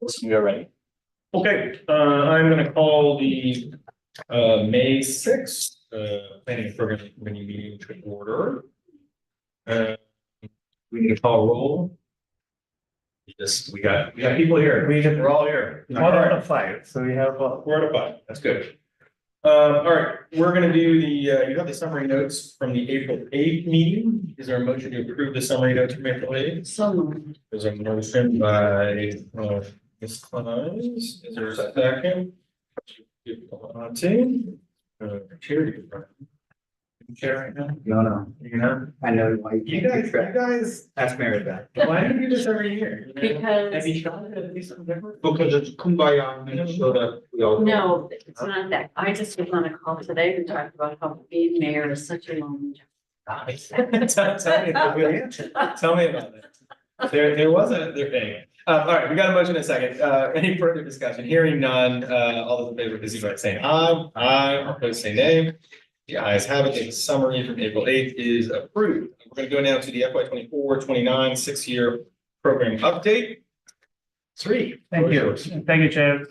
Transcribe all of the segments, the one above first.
We are ready. Okay, I'm going to call the May 6th Planning and Program Committee meeting to order. We need to call a roll. We got people here. We're all here. 4 out of 5. So we have 4 out of 5. That's good. All right, we're going to do the. You have the summary notes from the April 8th meeting. Is there a motion to approve the summary notes from April 8th? So moved. There's a motion by Ms. Clemens. Is there a second? Chair right now? no. You know? I know why You guys ask Mary that. why do you do this every year? Because- Have you tried at least something different? Because it's kumbaya and so that we all. No, it's not that. I just was on a call today and talked about how being mayor is such a long job. Tell me about it. There was a thing. All right, we got a motion in a second. Any further discussion? Hearing none, all those in favor, please signify by saying aye. Aye, opposed say nay. The ayes have it. The summary from April 8th is approved. We're going to go now to the FY 24-29 6-year program update. Sri. Thank you. Thank you, Chair.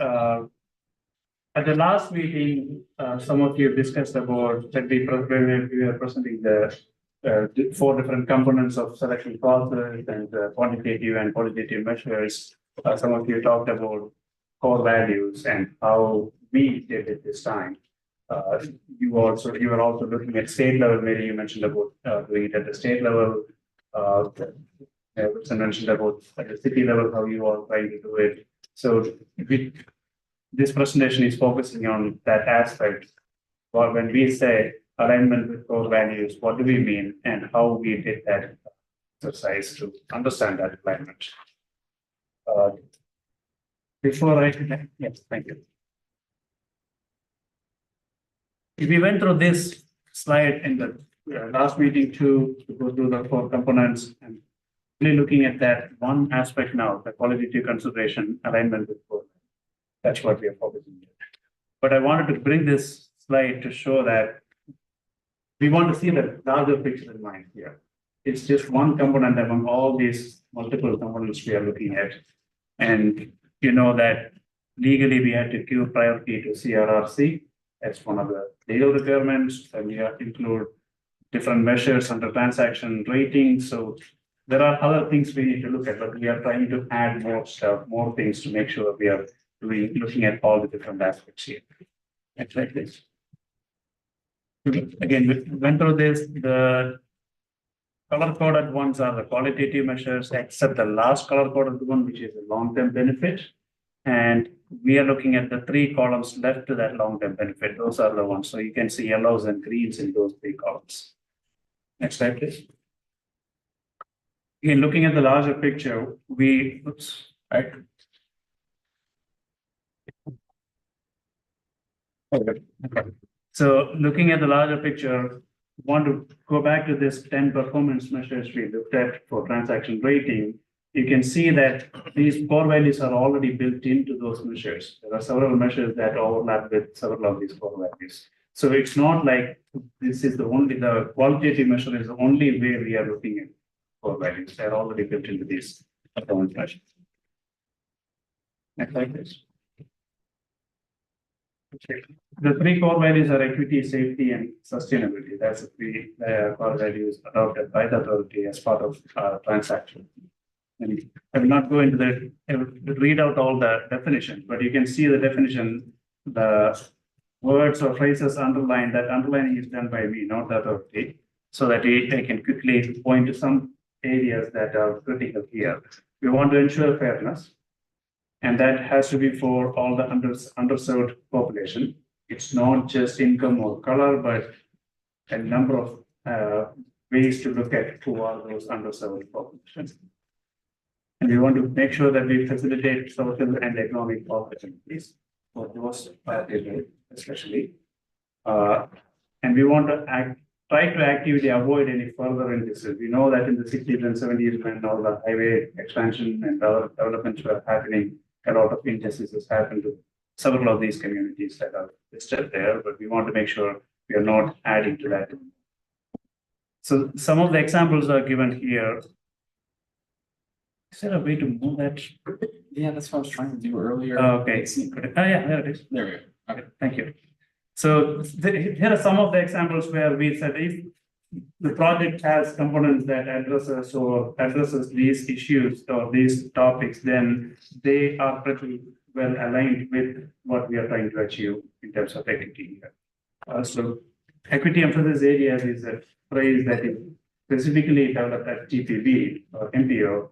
At the last meeting, some of you discussed about that we were presenting the 4 different components of selection process and quantitative and qualitative measures. Some of you talked about core values and how we did it this time. You were also looking at state level. Maybe you mentioned about doing it at the state level. Wilson mentioned about at the city level how you are trying to do it. So this presentation is focusing on that aspect. Or when we say alignment with core values, what do we mean and how we did that exercise to understand that alignment. Yes, thank you. We went through this slide in the last meeting to go through the 4 components and really looking at that one aspect now, the qualitative consideration alignment with core. That's what we are focusing on. But I wanted to bring this slide to show that we want to see the larger picture in mind here. It's just one component among all these multiple components we are looking at. And you know that legally we had to give priority to CRRC. That's one of the legal requirements, and we have to include different measures under transaction rating. So there are other things we need to look at, but we are trying to add more stuff, more things to make sure that we are looking at all the different aspects here. Next slide, please. Again, we went through this. The color-coded ones are the qualitative measures, except the last color-coded one, which is a long-term benefit. And we are looking at the 3 columns left to that long-term benefit. Those are the ones. So you can see yellows and greens in those 3 columns. Next slide, please. Again, looking at the larger picture, right. Okay. So looking at the larger picture, want to go back to this 10 performance measures we looked at for transaction rating. You can see that these core values are already built into those measures. There are several measures that overlap with several of these core values. So it's not like this is the qualitative measure is the only way we are looking at core values. They're already built into these performance measures. Next slide, please. The 3 core values are equity, safety, and sustainability. That's the 3 core values adopted by the authority as part of transaction. And I will not go into that, read out all the definitions, but you can see the definition, the words or phrases underlined. That underlining is done by me, not the authority, so that I can quickly point to some areas that are critical here. We want to ensure fairness, and that has to be for all the underserved population. It's not just income or color, but a number of ways to look at who are those underserved populations. And we want to make sure that we facilitate social and economic opportunities for those especially. And we want to try to actively avoid any further injustice. We know that in the 60s and 70s, when all the highway expansion and other developments were happening, a lot of injustices happened to several of these communities that are listed there, but we want to make sure we are not adding to that. So some of the examples are given here. Is there a way to move that? Yeah, that's what I was trying to do earlier. Okay, oh yeah, there it is. There we go. Okay, thank you. So here are some of the examples where we said if the project has components that addresses these issues or these topics, then they are pretty well aligned with what we are trying to achieve in terms of equity here. So equity emphasis areas is a phrase that is specifically developed at TPB or MPO,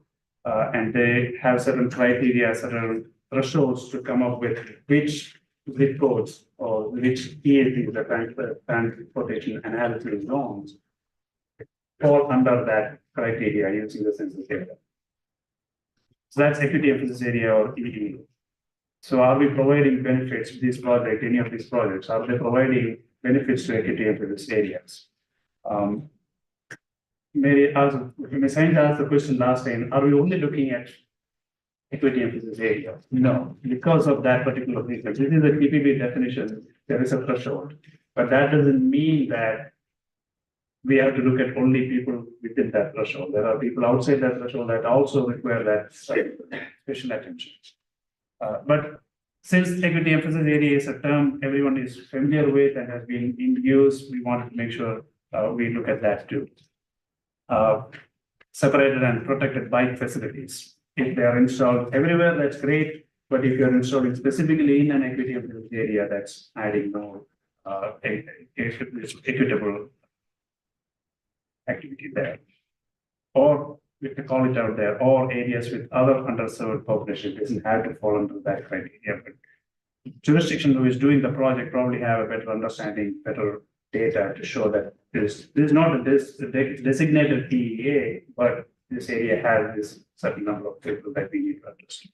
and they have certain criteria, certain thresholds to come up with which zip codes or which TAZs, the transportation analysis zones, fall under that criteria using the census data. So that's equity emphasis area or EE. So are we providing benefits to this project, any of these projects? Are they providing benefits to equity emphasis areas? Maybe Ms. Sainz asked the question last time, are we only looking at equity emphasis area? No, because of that particular reason. This is a TPB definition, there is a threshold, but that doesn't mean that we have to look at only people within that threshold. There are people outside that threshold that also require that special attention. But since equity emphasis area is a term everyone is familiar with and has been in use, we wanted to make sure we look at that too. Separated and protected bike facilities. If they are installed everywhere, that's great. But if you're installing specifically in an equity emphasis area, that's adding more equitable activity there. Or we can call it out there, or areas with other underserved population doesn't have to fall under that criteria. But jurisdiction who is doing the project probably have a better understanding, better data to show that this is not a designated PEA, but this area has this certain number of people that we need to understand.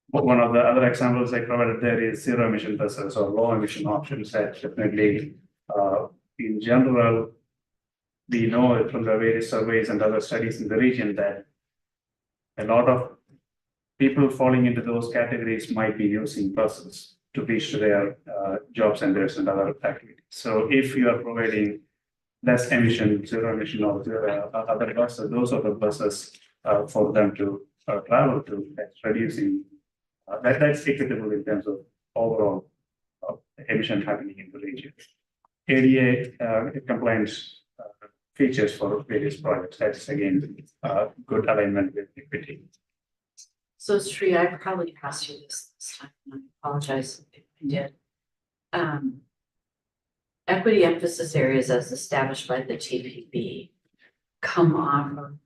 One of the other examples I provided there is zero emission buses or low emission options that definitely in general, we know from the various surveys and other studies in the region that a lot of people falling into those categories might be using buses to reach their job centers and other activities. So if you are providing less emission, zero emission or other buses, those are the buses for them to travel to, that's reducing, that's equitable in terms of overall emission happening in the region. ADA compliance features for various projects. That's again good alignment with equity. So Sri, I probably asked you this time, and I apologize if I did. Equity emphasis areas as established by the TPB come off of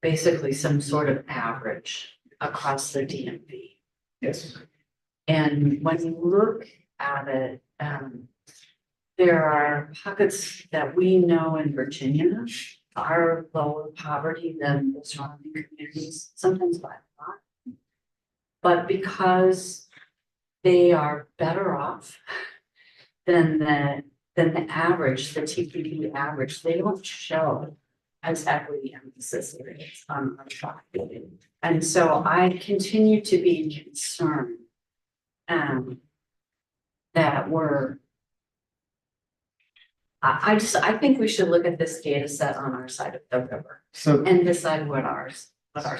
basically some sort of average across the DMV. Yes. And when you look at it, there are pockets that we know in Virginia are lower poverty than the surrounding communities, sometimes by a lot. But because they are better off than the average, the TPP average, they don't show as equity emphasis areas on our chart. And so I continue to be concerned that I think we should look at this data set on our side of the river and decide what our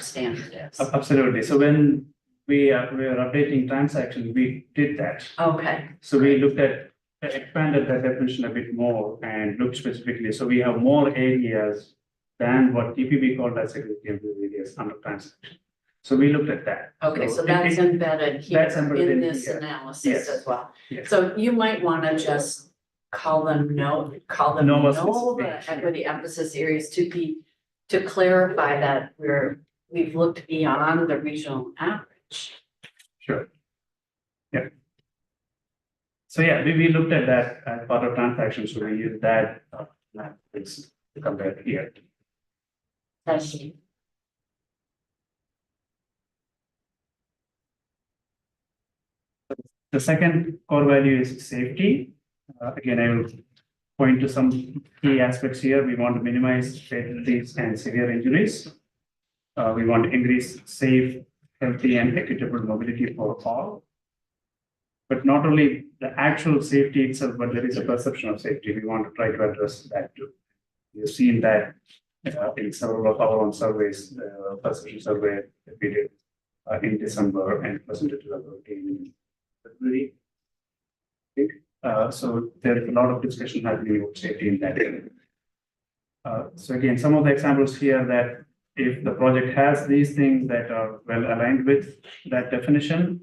standard is. Absolutely. So when we are updating transactions, we did that. Okay. So we looked at expanded that definition a bit more and looked specifically. So we have more areas than what TPB called as equity areas under transaction. So we looked at that. Okay, so that's embedded here in this analysis as well. Yes. So you might want to just call them NOVA equity emphasis areas to clarify that we've looked beyond the regional average. Sure. Yeah. So yeah, we looked at that as part of transactions. So we use that to compare here. That's you. The second core value is safety. Again, I will point to some key aspects here. We want to minimize fatalities and severe injuries. We want to increase safe, healthy, and equitable mobility for all. But not only the actual safety itself, but there is a perception of safety. We want to try to address that too. You've seen that in several of our own surveys, the perception survey that we did in December and presented to the authority in February. So there's a lot of discussion happening about safety in that area. So again, some of the examples here that if the project has these things that are well aligned with that definition,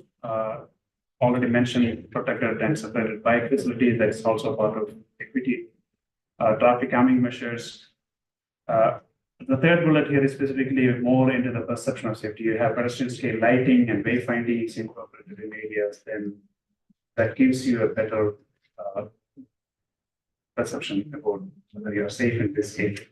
already mentioned protected and separated bike facilities, that's also part of equity. Traffic calming measures. The third bullet here is specifically more into the perception of safety. You have pedestrian scale lighting and wayfinding incorporated in areas, then that gives you a better perception about whether you're safe in this area.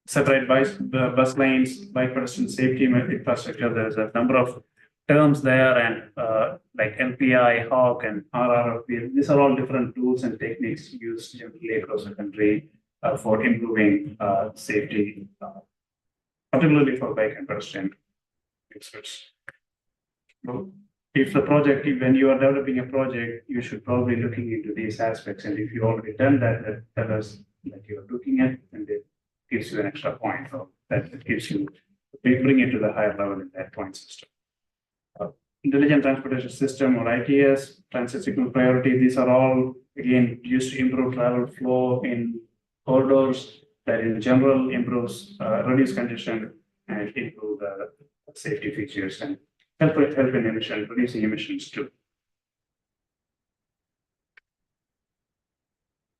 Separate bus lanes, bike pedestrian safety infrastructure. There's a number of terms there, and like LPI, HAWK, and RRFP. These are all different tools and techniques used generally across the country for improving safety, particularly for bike and pedestrian users. So if the project, when you are developing a project, you should probably looking into these aspects. And if you already done that, tell us that you're looking at, and it gives you an extra point. So that gives you, bring it to the higher level in that point system. Intelligent transportation system or ITS, transit signal priority, these are all again used to improve travel flow in corridors that in general improves reduce congestion and improve the safety features and help in emission, reducing emissions too.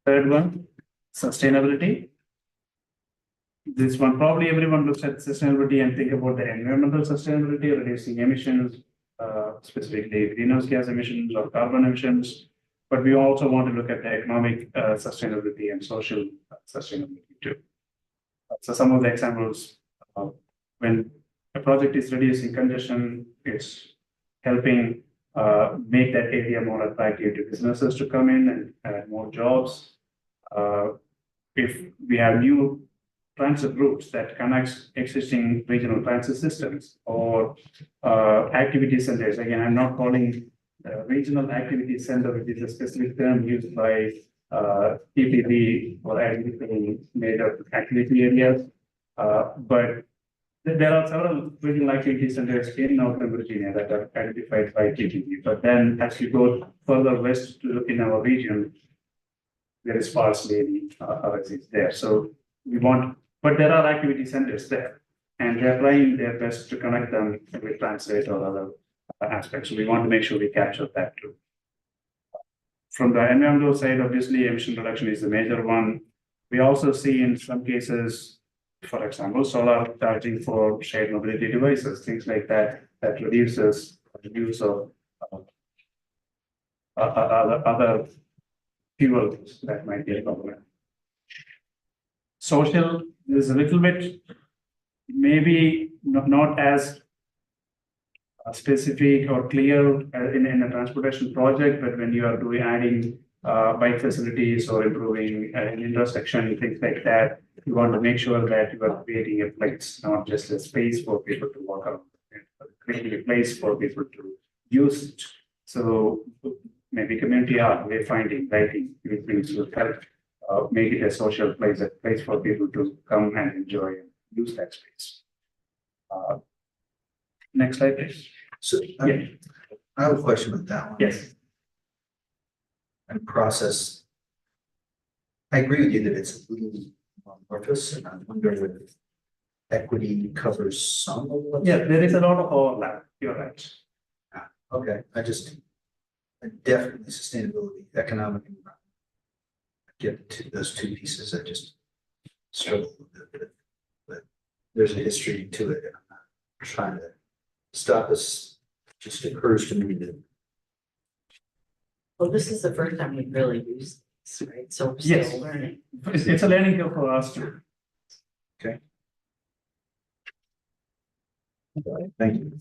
Third one, sustainability. This one, probably everyone looks at sustainability and think about the environmental sustainability, reducing emissions, specifically greenhouse gas emissions or carbon emissions. But we also want to look at the economic sustainability and social sustainability too. So some of the examples, when a project is reducing congestion, it's helping make that area more attractive to businesses to come in and add more jobs. If we have new transit routes that connects existing regional transit systems or activity centers. Again, I'm not calling regional activity center, which is a specific term used by PPP or identifying major activity areas. But there are several regional activity centers in Northern Virginia that are identified by PPP. But then as you go further west in our region, there is sparsely any RSCs there. So we want, but there are activity centers there, and they're trying their best to connect them with transit or other aspects. So we want to make sure we capture that too. From the environmental side, obviously, emission reduction is the major one. We also see in some cases, for example, solar charging for shared mobility devices, things like that, that reduces the use of other fuels that might be a problem. Social is a little bit, maybe not as specific or clear in a transportation project, but when you are adding bike facilities or improving an intersection, things like that, you want to make sure that you are creating a place, not just a space for people to walk around, creating a place for people to use it. So maybe community art, wayfinding, lighting, these things will help make it a social place, a place for people to come and enjoy and use that space. Next slide, please. So Yeah. I have a question with that one. Yes. And process. I agree with you that it's a little amorphous, and I'm wondering if equity covers some of what. Yeah, there is a lot of overlap. You're right. Okay, definitely sustainability, economic and environment. I get to those two pieces. I just struggle with it, but there's a history to it, and I'm not trying to stop us. It just occurs to me that. Well, this is the first time we've really used this, right? So we're Yes. still learning. It's a learning curve for us too. Thank you.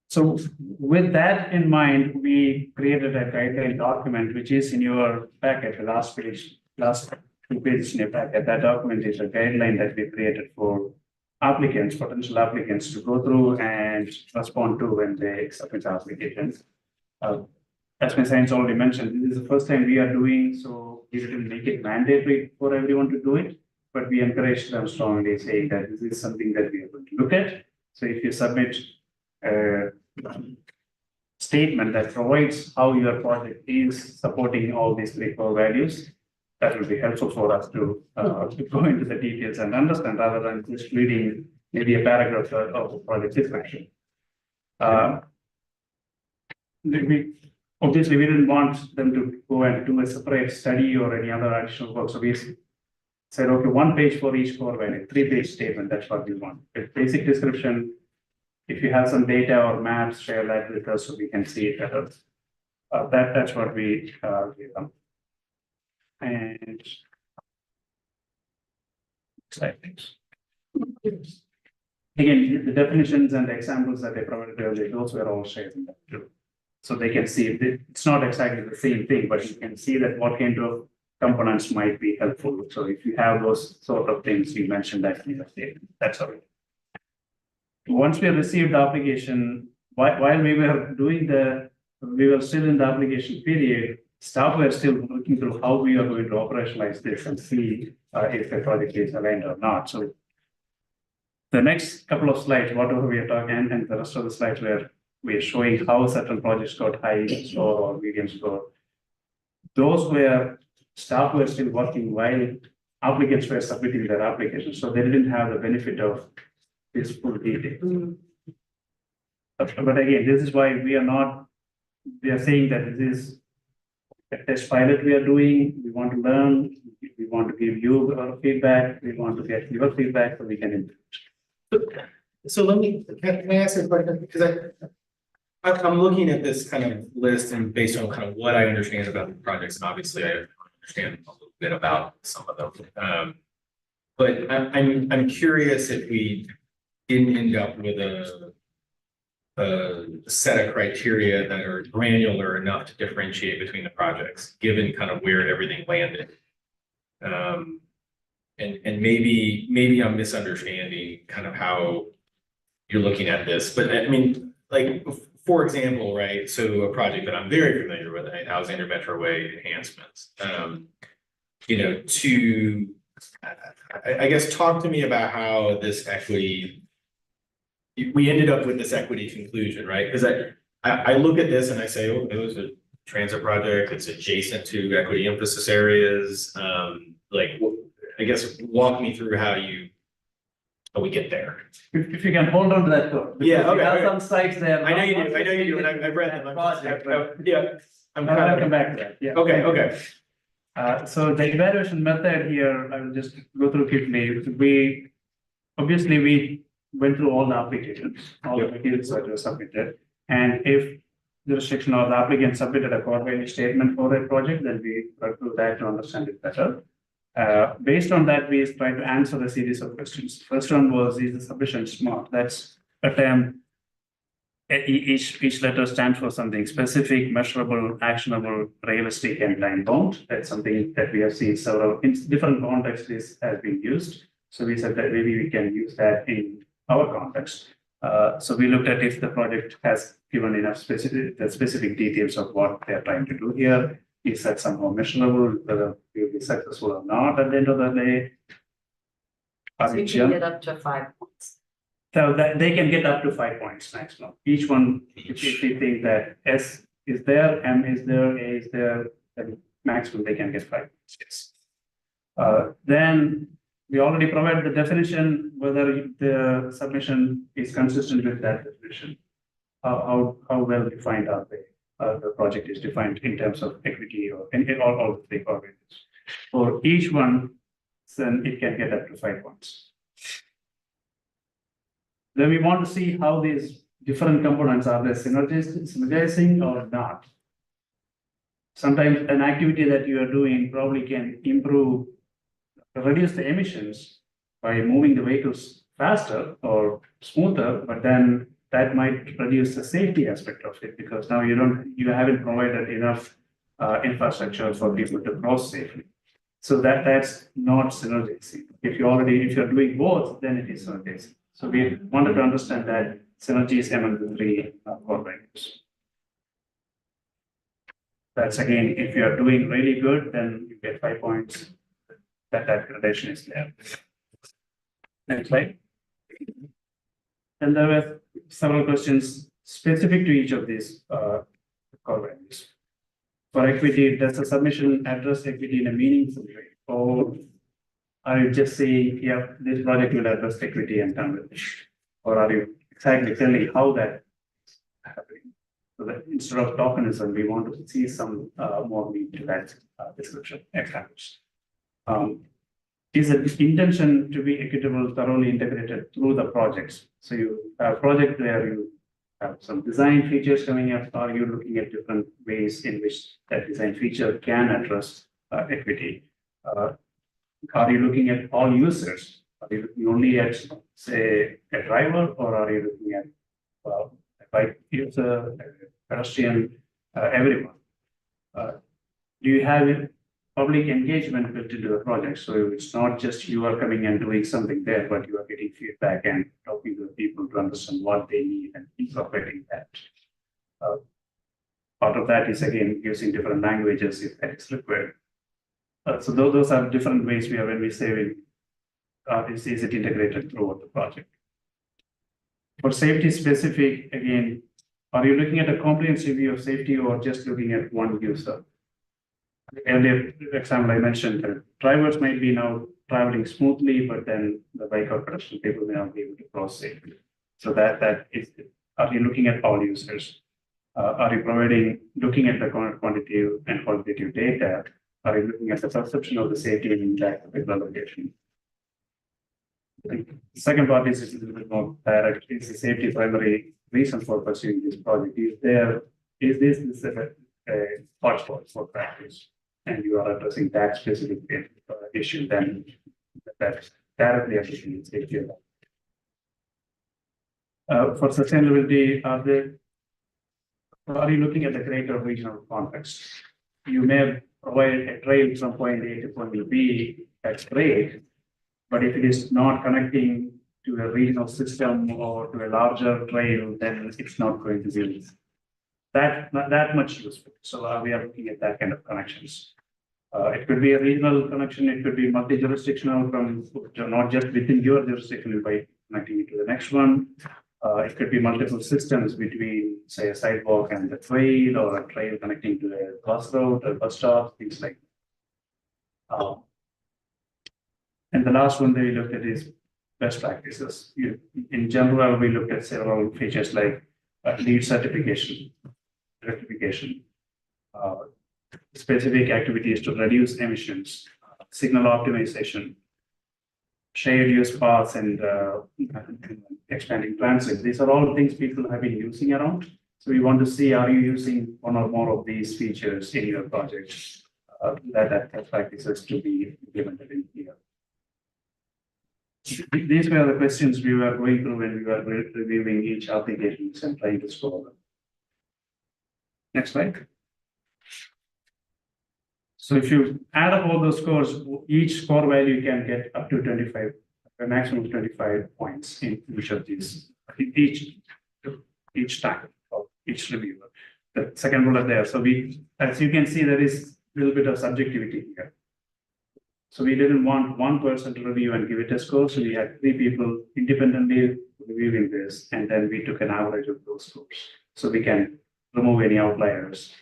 So with that in mind, we created a guideline document, which is in your packet, the last two pages in your packet. That document is a guideline that we created for applicants, potential applicants to go through and respond to when they submit applications. As my science already mentioned, this is the first time we are doing, so we didn't make it mandatory for everyone to do it, but we encourage them strongly, saying that this is something that we are going to look at. So if you submit a statement that provides how your project is supporting all these three core values, that will be helpful for us to go into the details and understand rather than just reading maybe a paragraph of the project description. Obviously, we didn't want them to go and do a separate study or any other additional work. So we said, okay, 1 page for each core value, 3-page statement, that's what we want. With basic description, if you have some data or maps, share that with us so we can see it better. That's what we give them. And again, the definitions and the examples that they provided earlier, those were all shared in that too. So they can see it's not exactly the same thing, but you can see that what kind of components might be helpful. So if you have those sort of things, you mentioned that in the statement. That's all. Once we received the application, while we were we were still in the application period, staff were still looking through how we are going to operationalize this and see if the project is aligned or not. So the next couple of slides, whatever we are talking, and the rest of the slides where we are showing how certain projects got high score or medium score. Those where staff were still working while applicants were submitting their applications. So they didn't have the benefit of this full detail. But again, this is why we are saying that this is a test pilot we are doing. We want to learn. We want to give you our feedback. We want to get your feedback so we can improve. So can I ask a question? Because I'm looking at this kind of list and based on kind of what I understand about the projects, and obviously I understand a little bit about some of them. But I'm curious if we didn't end up with a set of criteria that are granular enough to differentiate between the projects, given kind of where everything landed. And maybe I'm misunderstanding kind of how you're looking at this, but I mean, like, for example, right, so a project that I'm very familiar with, right, Alexander Metro Way enhancements, I guess, talk to me about how this equity, we ended up with this equity conclusion, right? Because I look at this and I say, oh, it was a transit project, it's adjacent to equity emphasis areas. I guess, walk me through how we get there. If you can hold on to that thought. Yeah, okay, We have okay. some sites there. I know you do, and I've read them. I'm I'll come back to that, yeah. Okay. So the evaluation method here, I will just go through quickly. We went through all the applications, all the materials that were submitted. And if the restriction or the applicant submitted a core value statement for a project, then we go through that to understand it better. Based on that, we tried to answer a series of questions. First one was, is the submission smart? That's a term. Each letter stands for something specific, measurable, actionable, realistic, and time bound. That's something that we have seen several in different contexts. This has been used. So we said that maybe we can use that in our context. So we looked at if the project has given enough specific details of what they're trying to do here. Is that somehow measurable, whether we'll be successful or not at the end of the day? So you can get up to 5 points. So that they can get up to 5 points maximum. Each one, if they think that S is there, M is there, A is there, then maximum they can get 5 points. Yes. Then we already provided the definition, whether the submission is consistent with that definition. How well defined are they? The project is defined in terms of equity or in all the three core values. For each one, then it can get up to 5 points. Then we want to see how these different components are they synergizing or not. Sometimes an activity that you are doing probably can reduce the emissions by moving the vehicles faster or smoother, but then that might reduce the safety aspect of it because now you haven't provided enough infrastructure for people to cross safely. So that's not synergizing. If you're doing both, then it is synergizing. So we wanted to understand that synergy is among the three core values. That's again, if you are doing really good, then you get 5 points. That gradation is there. Next slide. And there were several questions specific to each of these core values. For equity, does the submission address equity in a meaningful way? Or are you just saying, yeah, this project will address equity and done with it? Or are you exactly telling how that is happening? So that instead of tokenism, we want to see some more meat to that description, examples. Is the intention to be equitable, thoroughly integrated through the projects? So you have a project where you have some design features coming up, or you're looking at different ways in which that design feature can address equity. Are you looking at all users? Are you looking only at, say, a driver, or are you looking at a bike user, a pedestrian, everyone? Do you have public engagement built into the project? So it's not just you are coming and doing something there, but you are getting feedback and talking to the people to understand what they need and incorporating that. Part of that is again using different languages if that is required. So those are different ways we are when we say is it integrated throughout the project. For safety specific, again, are you looking at a comprehensive view of safety or just looking at one user? Earlier example I mentioned that drivers might be now traveling smoothly, but then the bike or pedestrian people may not be able to cross safely. So that is, are you looking at all users? Are you looking at the quantitative and qualitative data? Are you looking at the perception of the safety and impact of the location? The second part is a little bit more direct. Is the safety primary reason for pursuing this project? Is this a hotspot for practice? And you are addressing that specific issue, then that's directly affecting safety. For sustainability, are you looking at the greater regional context? You may provide a trail from point A to point B, that's great. But if it is not connecting to a regional system or to a larger trail, then it's not going to be that much useful. So we are looking at that kind of connections. It could be a regional connection, it could be multi-jurisdictional from not just within your jurisdiction by connecting it to the next one. It could be multiple systems between, say, a sidewalk and the trail, or a trail connecting to a bus route, a bus stop, things like that. And the last one that we looked at is best practices. In general, we looked at several features like lead certification, rectification, specific activities to reduce emissions, signal optimization, shared use paths, and expanding transit. These are all things people have been using around. So we want to see, are you using one or more of these features in your project that practices to be implemented in here. These were the questions we were going through when we were reviewing each application and trying to score them. Next slide. So if you add up all those scores, each score value can get up to 25, a maximum of 25 points in each of these, each time of each reviewer. The second bullet there. So as you can see, there is a little bit of subjectivity here. So we didn't want one person to review and give it a score. So we had 3 people independently reviewing this, and then we took an average of those scores. So we can remove any outliers.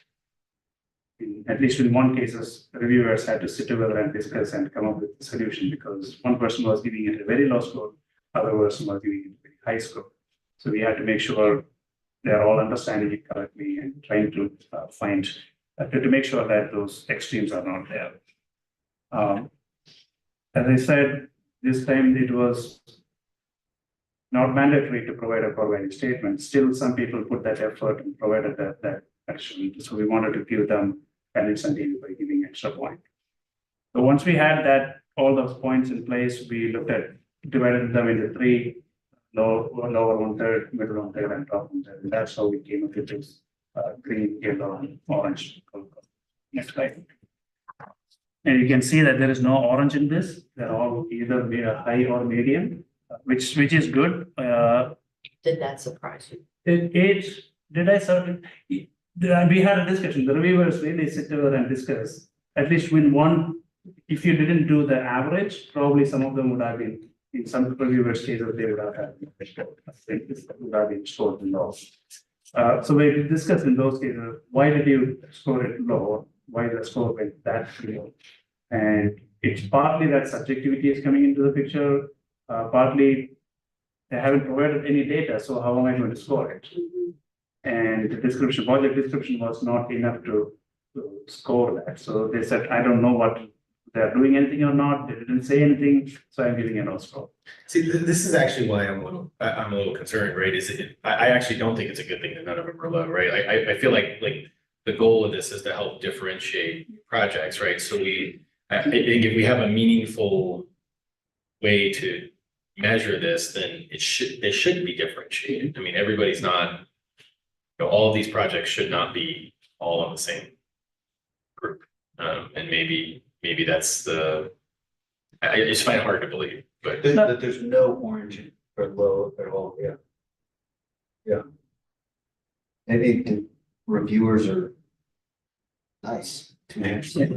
At least in one cases, the reviewers had to sit together and discuss and come up with a solution, because one person was giving it a very low score, other person was giving it a very high score. So we had to make sure they're all understanding it correctly and trying to find, to make sure that those extremes are not there. As I said, this time it was not mandatory to provide a core value statement. Still, some people put that effort and provided that action. So we wanted to give them an incentive by giving extra point. So once we had all those points in place, we looked at divided them into 3, lower 1/3, middle 1/3, and top 1/3. And that's how we came up with this green, yellow, and orange color. Next slide. And you can see that there is no orange in this. They're all either high or medium, which is good. Did that surprise you? Did I certainly? We had a discussion, the reviewers really sit over and discuss, at least when one, if you didn't do the average, probably some of them would have been, in some reviewers cases, they would have had. I think this would have been scored low. So we discussed in those cases, why did you score it low? Why the score went that low? And it's partly that subjectivity is coming into the picture, partly they haven't provided any data, so how am I going to score it? And the description, project description was not enough to score that. So they said, I don't know what they're doing anything or not. They didn't say anything, so I'm giving a no score. See, this is actually why I'm a little concerned, right? I actually don't think it's a good thing that none of them are low, right? I feel like the goal of this is to help differentiate projects, right? So I think if we have a meaningful way to measure this, then they should be differentiated. I mean, everybody's not, all of these projects should not be all on the same group. And maybe that's I just find it hard to believe, but. That there's no orange or low at all, yeah. Yeah. Maybe the reviewers are nice. Too much. No,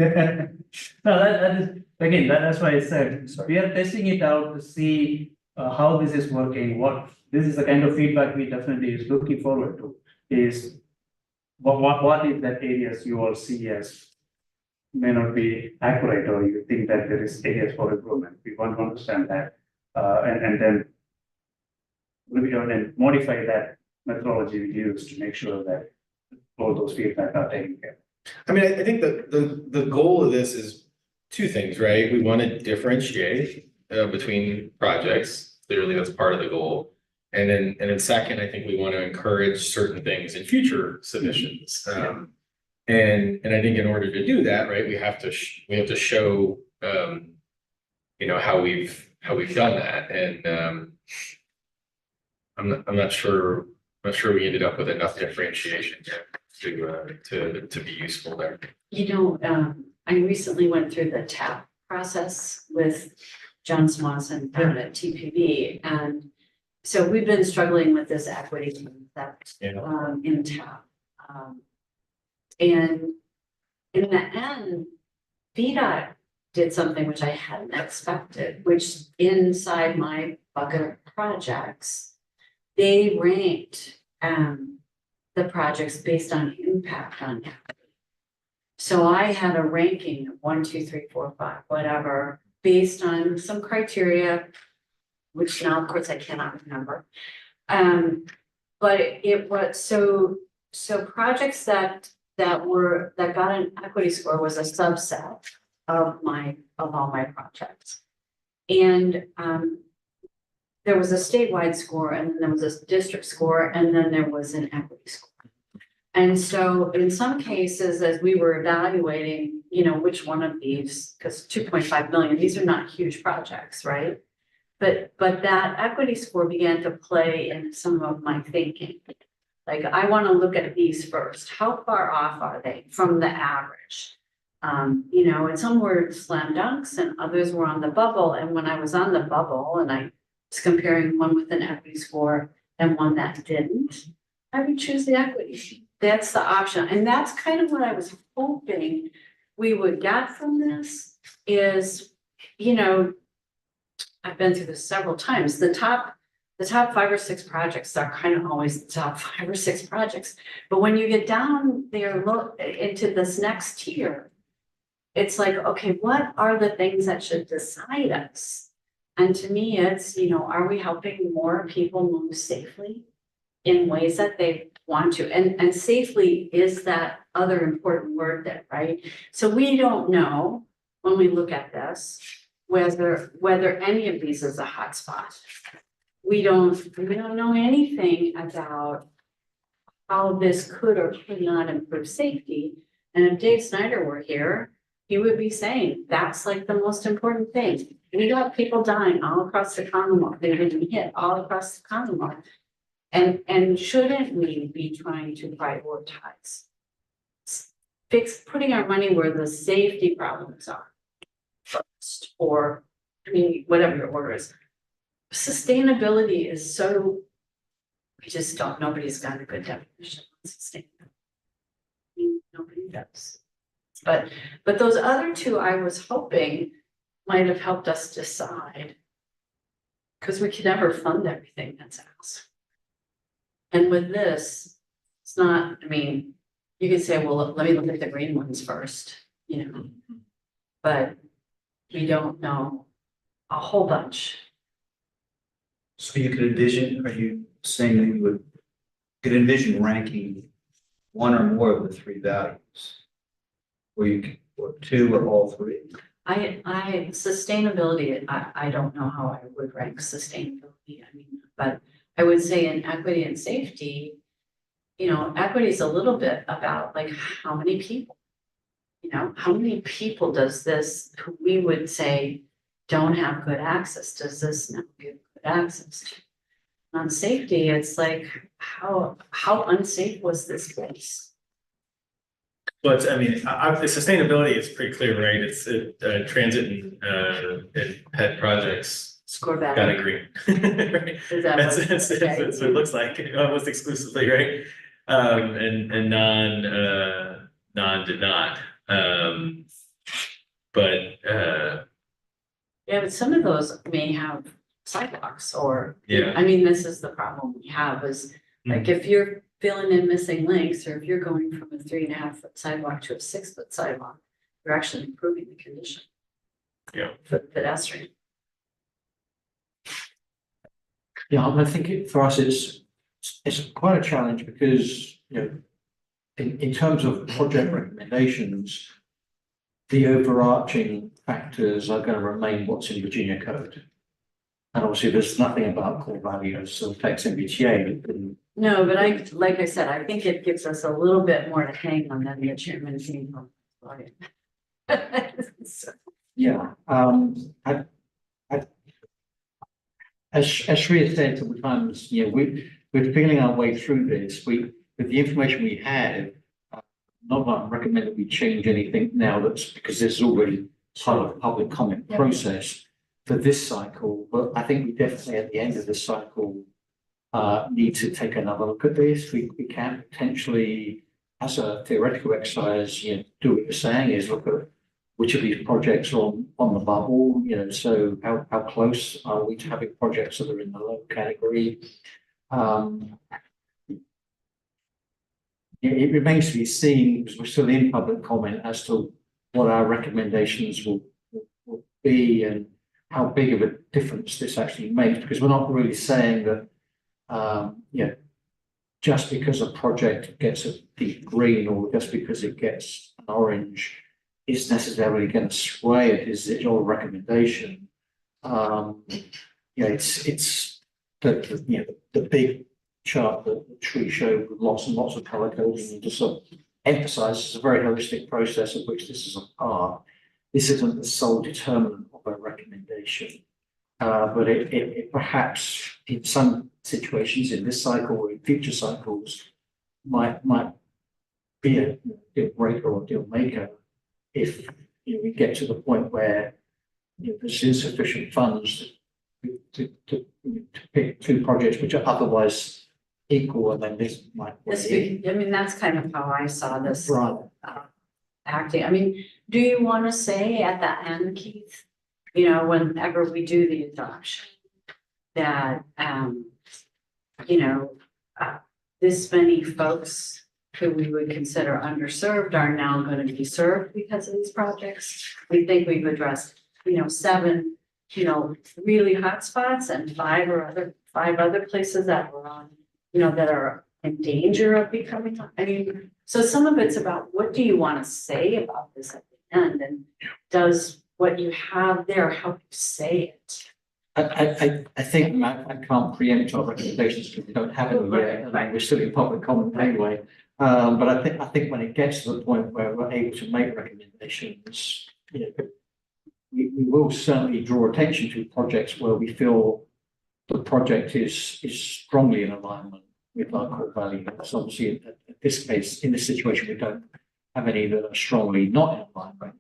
that is, again, that's why I said, we are testing it out to see how this is working, this is the kind of feedback we definitely is looking forward to, is what is that areas you all see as may not be accurate, or you think that there is areas for improvement. We want to understand that, and then review and modify that methodology we use to make sure that all those feedback are taken care of. I mean, I think the goal of this is two things, right? We want to differentiate between projects. Clearly, that's part of the goal. And then second, I think we want to encourage certain things in future submissions. And I think in order to do that, right, we have to show how we've done that. And I'm not sure we ended up with enough differentiation to be useful there. I recently went through the TAP process with John Swanson down at TPB, and so we've been struggling with this equity concept in TAP. And in the end, VDOT did something which I hadn't expected, which inside my bucket of projects, they ranked the projects based on impact on equity. So I had a ranking of 1, 2, 3, 4, 5, whatever, based on some criteria, which now of course I cannot remember. But it was so projects that got an equity score was a subset of all my projects. And there was a statewide score, and then there was a district score, and then there was an equity score. And so in some cases, as we were evaluating, which one of these, because 2.5 million, these are not huge projects, right? But that equity score began to play in some of my thinking. Like, I want to look at these first. How far off are they from the average? And some were slam dunks and others were on the bubble. And when I was on the bubble and I was comparing one with an equity score and one that didn't, I would choose the equity. That's the option. And that's kind of what I was hoping we would get from this is, I've been through this several times. The top 5 or 6 projects are kind of always the top 5 or 6 projects. But when you get down there, look into this next tier, it's like, okay, what are the things that should decide us? And to me, it's, are we helping more people move safely in ways that they want to? And safely is that other important word there, right? So we don't know when we look at this, whether any of these is a hotspot. We don't know anything about how this could or could not improve safety. And if Dave Snyder were here, he would be saying that's like the most important thing. We got people dying all across the Commonwealth. They've been hit all across the Commonwealth. And shouldn't we be trying to prioritize putting our money where the safety problems are first, or whatever your order is. Sustainability is so, we just don't, nobody's got a good definition of sustainability. nobody does. But those other two, I was hoping might have helped us decide. Because we can never fund everything that's asked. And with this, it's not, I mean, you could say, well, let me look at the green ones first, you know. But we don't know a whole bunch. So you could envision, are you saying that you could envision ranking one or more of the three values? Or you could, or two or all three? Sustainability, I don't know how I would rank sustainability, I mean, but I would say in equity and safety, you know, equity is a little bit about like how many people, you know, how many people does this, who we would say don't have good access, does this now give good access to? On safety, it's like, how unsafe was this place? But I mean, the sustainability is pretty clear, right? It's transit and pet projects Score got better, a green. Right? is that That's, what? that's Okay. what it looks like, almost exclusively, right? And non did not. But Yeah, but some of those may have sidewalks or, yeah, I mean, this is the problem we have is like if you're filling in missing links or if you're going from a 3.5-foot sidewalk to a 6-foot sidewalk, you're actually improving the condition. Yeah. For pedestrian. Yeah, I think for us, it's quite a challenge because, you know, in terms of project recommendations, the overarching factors are going to remain what's in Virginia code. And obviously there's nothing about core values or text MBTA. No, but like I said, I think it gives us a little bit more to hang on than the chairman being on. So, Yeah, as Shreya said several times, you know, we're feeling our way through this. With the information we have, not that I recommend that we change anything now. That's because this is already part of the public comment process for this cycle. But I think we definitely at the end of this cycle need to take another look at this. We can potentially, as a theoretical exercise, you know, do what you're saying is look at which of these projects are on the bubble, you know, so how close are we to having projects that are in the low category? It remains to be seen because we're still in public comment as to what our recommendations will be and how big of a difference this actually makes, because we're not really saying that, you know, just because a project gets a deep green or just because it gets an orange is necessarily going to sway it. Is it your recommendation? Yeah, it's the big chart that Tree showed with lots and lots of color coding and just sort of emphasizes a very holistic process of which this is a part. This isn't the sole determinant of a recommendation, but it perhaps in some situations in this cycle or in future cycles might be a deal breaker or deal maker if we get to the point where there's insufficient funds to pick two projects which are otherwise equal, and then this might. I mean, that's kind of how I saw this Right. acting. I mean, do you want to say at the end, Keith, you know, whenever we do the adoption, that, you know, this many folks who we would consider underserved are now going to be served because of these projects? We think we've addressed, you know, 7, you know, really hot spots and 5 other places that were on, you know, that are in danger of becoming, I mean, so some of it's about what do you want to say about this at the end, and does what you have there help you say it? I think I can't preempt our recommendations because we don't have any yet, and we're still in public comment anyway. But I think when it gets to the point where we're able to make recommendations, you know, we will certainly draw attention to projects where we feel the project is strongly in alignment with our core values. Obviously, in this case, in this situation, we don't have any that are strongly not in alignment.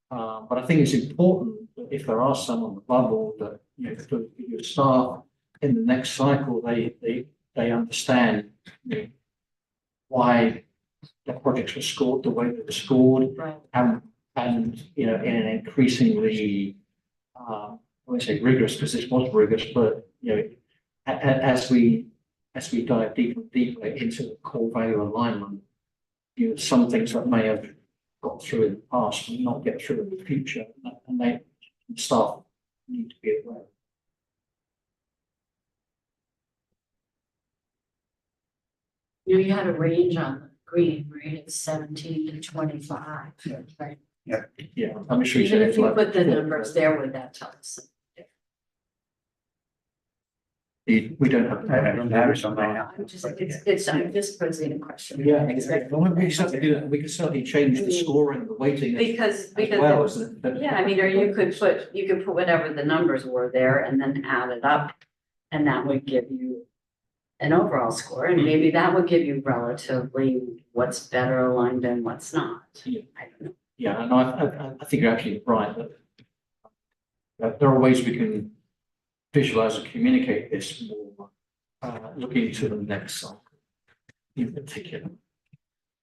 But I think it's important that if there are some on the bubble that, you know, for your staff in the next cycle, they understand, you know, why the projects were scored the way they were scored. Right. And, you know, in an increasingly, I won't say rigorous, because this was rigorous, but, you know, as we dive deeper and deeper into the core value alignment, you know, some things that may have got through in the past will not get through in the future, and they staff need to be aware. You know, you had a range on the green, right? It's 17 to 25. Yeah. Right. Yeah, I'm sure. Even if you put the numbers there, would that tell us? We don't have. I don't have it on my. I'm just posing a question. Yeah, exactly. Well, we can certainly do that. We can certainly change the scoring, the weighting. Because, as well as yeah, I mean, or you could put whatever the numbers were there and then add it up. And that would give you an overall score, and maybe that would give you relatively what's better aligned and what's not. Yeah. I don't know. Yeah, and I think you're actually right that there are ways we can visualize and communicate this more, looking to the next cycle in particular.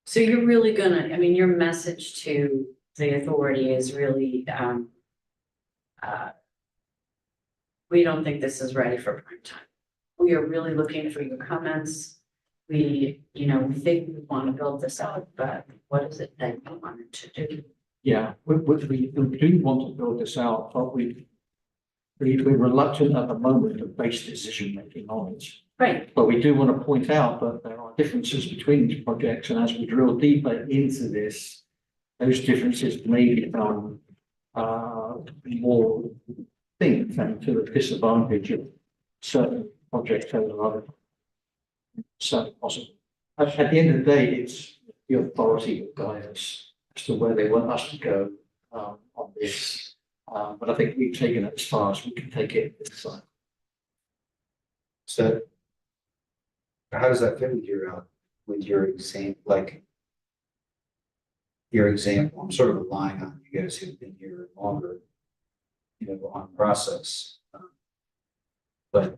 So you're really gonna, I mean, your message to the authority is really, we don't think this is ready for prime time. We are really looking for your comments. We, you know, we think we want to build this out, but what is it that you wanted to do? Yeah, we do want to build this out, but we're reluctant at the moment to base decision making on it. Right. But we do want to point out that there are differences between these projects, and as we drill deeper into this, those differences may become more distinct and to the disadvantage of certain projects over others. Certainly possible. At the end of the day, it's the authority that guides us as to where they want us to go on this. But I think we've taken it as far as we can take it this time. So how does that fit with your example? I'm sort of relying on you guys who've been here longer, you know, on process. But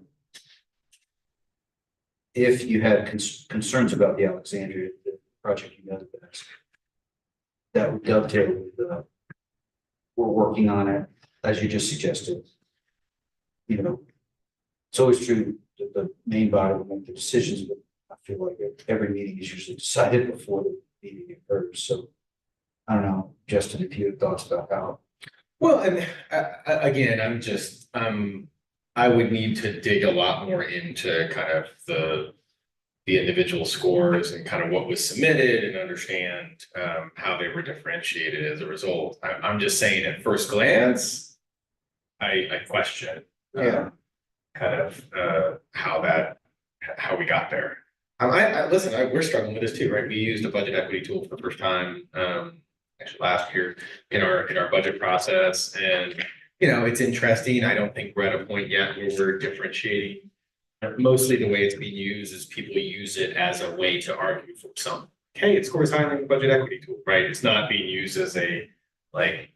if you had concerns about the Alexandria the project you know the best, that would dovetail with we're working on it, as you just suggested. You know, it's always true that the main body will make the decisions, but I feel like every meeting is usually decided before the meeting occurs. So I don't know, Justin, if you have thoughts about how. Well, and again, I'm just, I would need to dig a lot more into kind of the individual scores and kind of what was submitted and understand how they were differentiated as a result. I'm just saying at first glance, I question kind of how we got there. Listen, we're struggling with this too, right? We used a budget equity tool for the first time actually last year in our budget process, and you know, it's interesting. I don't think we're at a point yet where we're differentiating. Mostly the way it's being used is people use it as a way to argue for some, hey, it scores higher than the budget equity tool, right? It's not being used as a, like,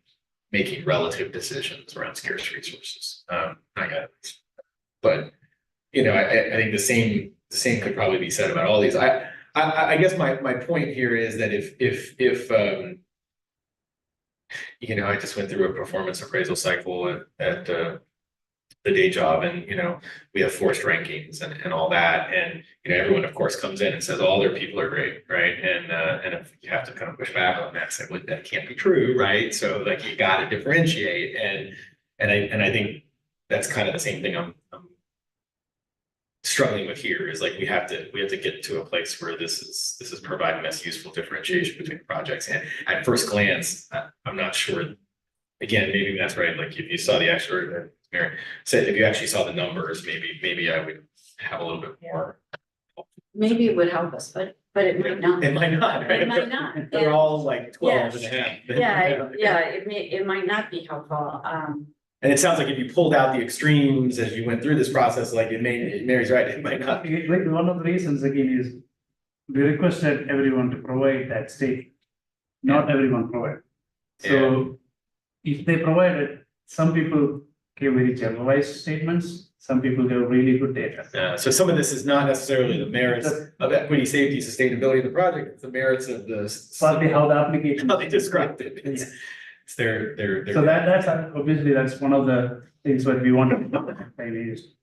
making relative decisions around scarce resources. Not yet. But, you know, I think the same could probably be said about all these. I guess my point here is that if you know, I just went through a performance appraisal cycle at the day job, and you know, we have forced rankings and all that, and you know, everyone of course comes in and says all their people are great, right? And if you have to kind of push back on that, say, well, that can't be true, right? So like you got to differentiate, and I think that's kind of the same thing I'm struggling with here, is like we have to get to a place where this is providing us useful differentiation between projects. And at first glance, I'm not sure. Again, maybe that's right. Like if you saw the actual, Mary said, if you actually saw the numbers, maybe I would have a little bit more. Maybe it would help us, but it might not. It might not, right? It might not. They're all like 12 and a half. Yeah, it might not be helpful. And it sounds like if you pulled out the extremes as you went through this process, like Mary's right, it might not. Like one of the reasons again is we requested everyone to provide that state. Not everyone provided. So if they provided, some people gave very generalized statements. some people give really good data. So some of this is not necessarily the merits of equity, safety, sustainability of the project, it's the merits of the. Partly how the application. How they described it, it's their. So that's obviously, that's one of the things that we want to maybe is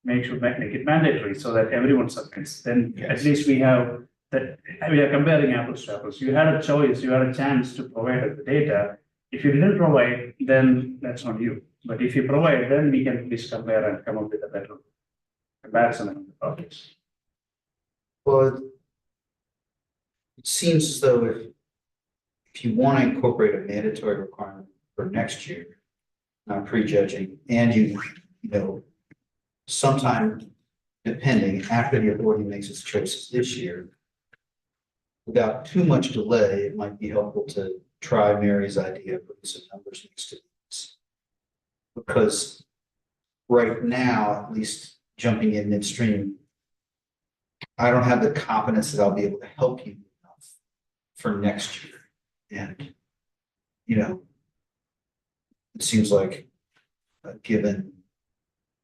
make it mandatory so that everyone submits, then at Yes. least we are comparing apples to apples. You had a choice, you had a chance to provide us the data. If you didn't provide, then that's on you. But if you provide, then we can at least compare and come up with a better comparison of the projects. Well, it seems as though if you want to incorporate a mandatory requirement for next year, not prejudging, and you know, sometime depending after the authority makes its choices this year, without too much delay, it might be helpful to try Mary's idea of putting some numbers next to this. Because right now, at least jumping in midstream, I don't have the confidence that I'll be able to help you enough for next year. And, you know, it seems like, given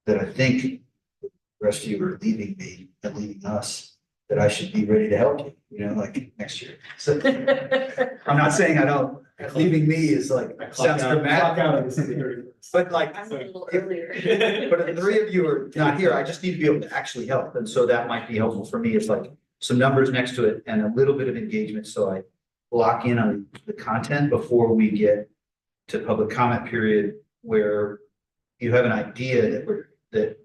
that I think the rest of you are leaving me and leaving us, that I should be ready to help you, you know, like next year. So I'm not saying I don't, leaving me is like, sounds dramatic. But like, I'm a little earlier. but if the three of you are not here, I just need to be able to actually help. And so that might be helpful for me. It's like some numbers next to it and a little bit of engagement. So I lock in on the content before we get to public comment period where you have an idea that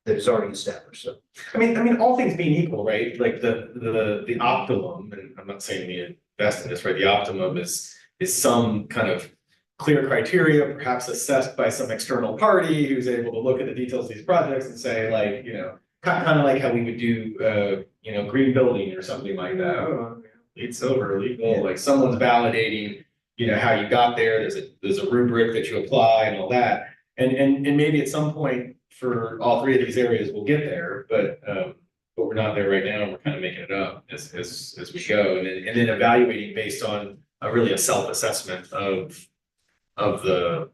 is already established. So I mean, all things being equal, right? Like the optimum, and I'm not saying we invest in this, right? The optimum is some kind of clear criteria, perhaps assessed by some external party who's able to look at the details of these projects and say like, you know, kind of like how we would do, you know, green building or something like that. Oh, LEED silver, LEED gold, like someone's validating, you know, how you got there. There's a rubric that you apply and all that. And maybe at some point for all three of these areas, we'll get there, but we're not there right now. And we're kind of making it up as we go, and then evaluating based on really a self-assessment of the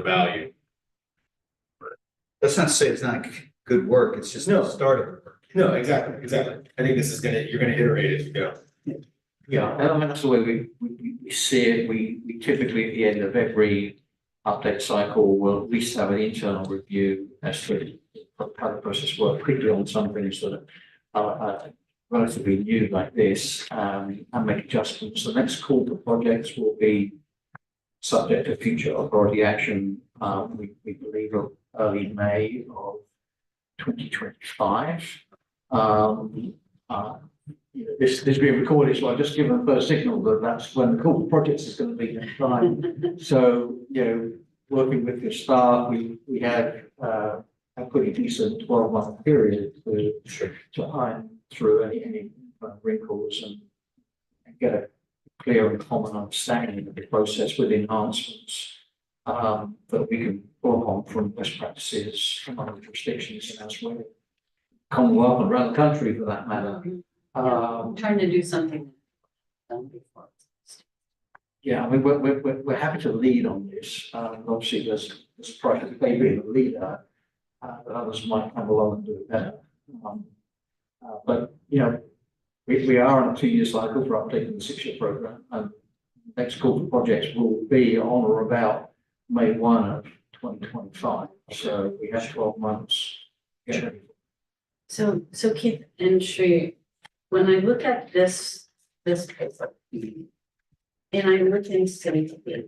value. that's not to say it's not good work. It's just No. the start of the work. No, exactly. I think this is you're gonna iterate as you go. Yeah, I mean, that's the way we see it. We typically at the end of every update cycle will at least have an internal review as to how the process works, particularly on some things that are relatively new like this, and make adjustments. The next call for projects will be subject to future authority action. We believe early May of 2025. This is being recorded, so I've just given the first signal that that's when the call for projects is going to be next time. So, you know, working with your staff, we had a pretty decent 12-month period to iron through any wrinkles and get a clear and common understanding of the process with enhancements that we can draw on from best practices from other jurisdictions and elsewhere, Commonwealth and around the country for that matter. I'm trying to do something done before. Yeah, I mean, we're happy to lead on this. Obviously, there's project they being the leader, but others might come along and do it better. But you know, we are on a 2-year cycle for updating the 6-year program, and next call for projects will be on or about May 1 of 2025. So we have 12 months. Yeah. So Keith and Sri, when I look at this paper, and I look in safety,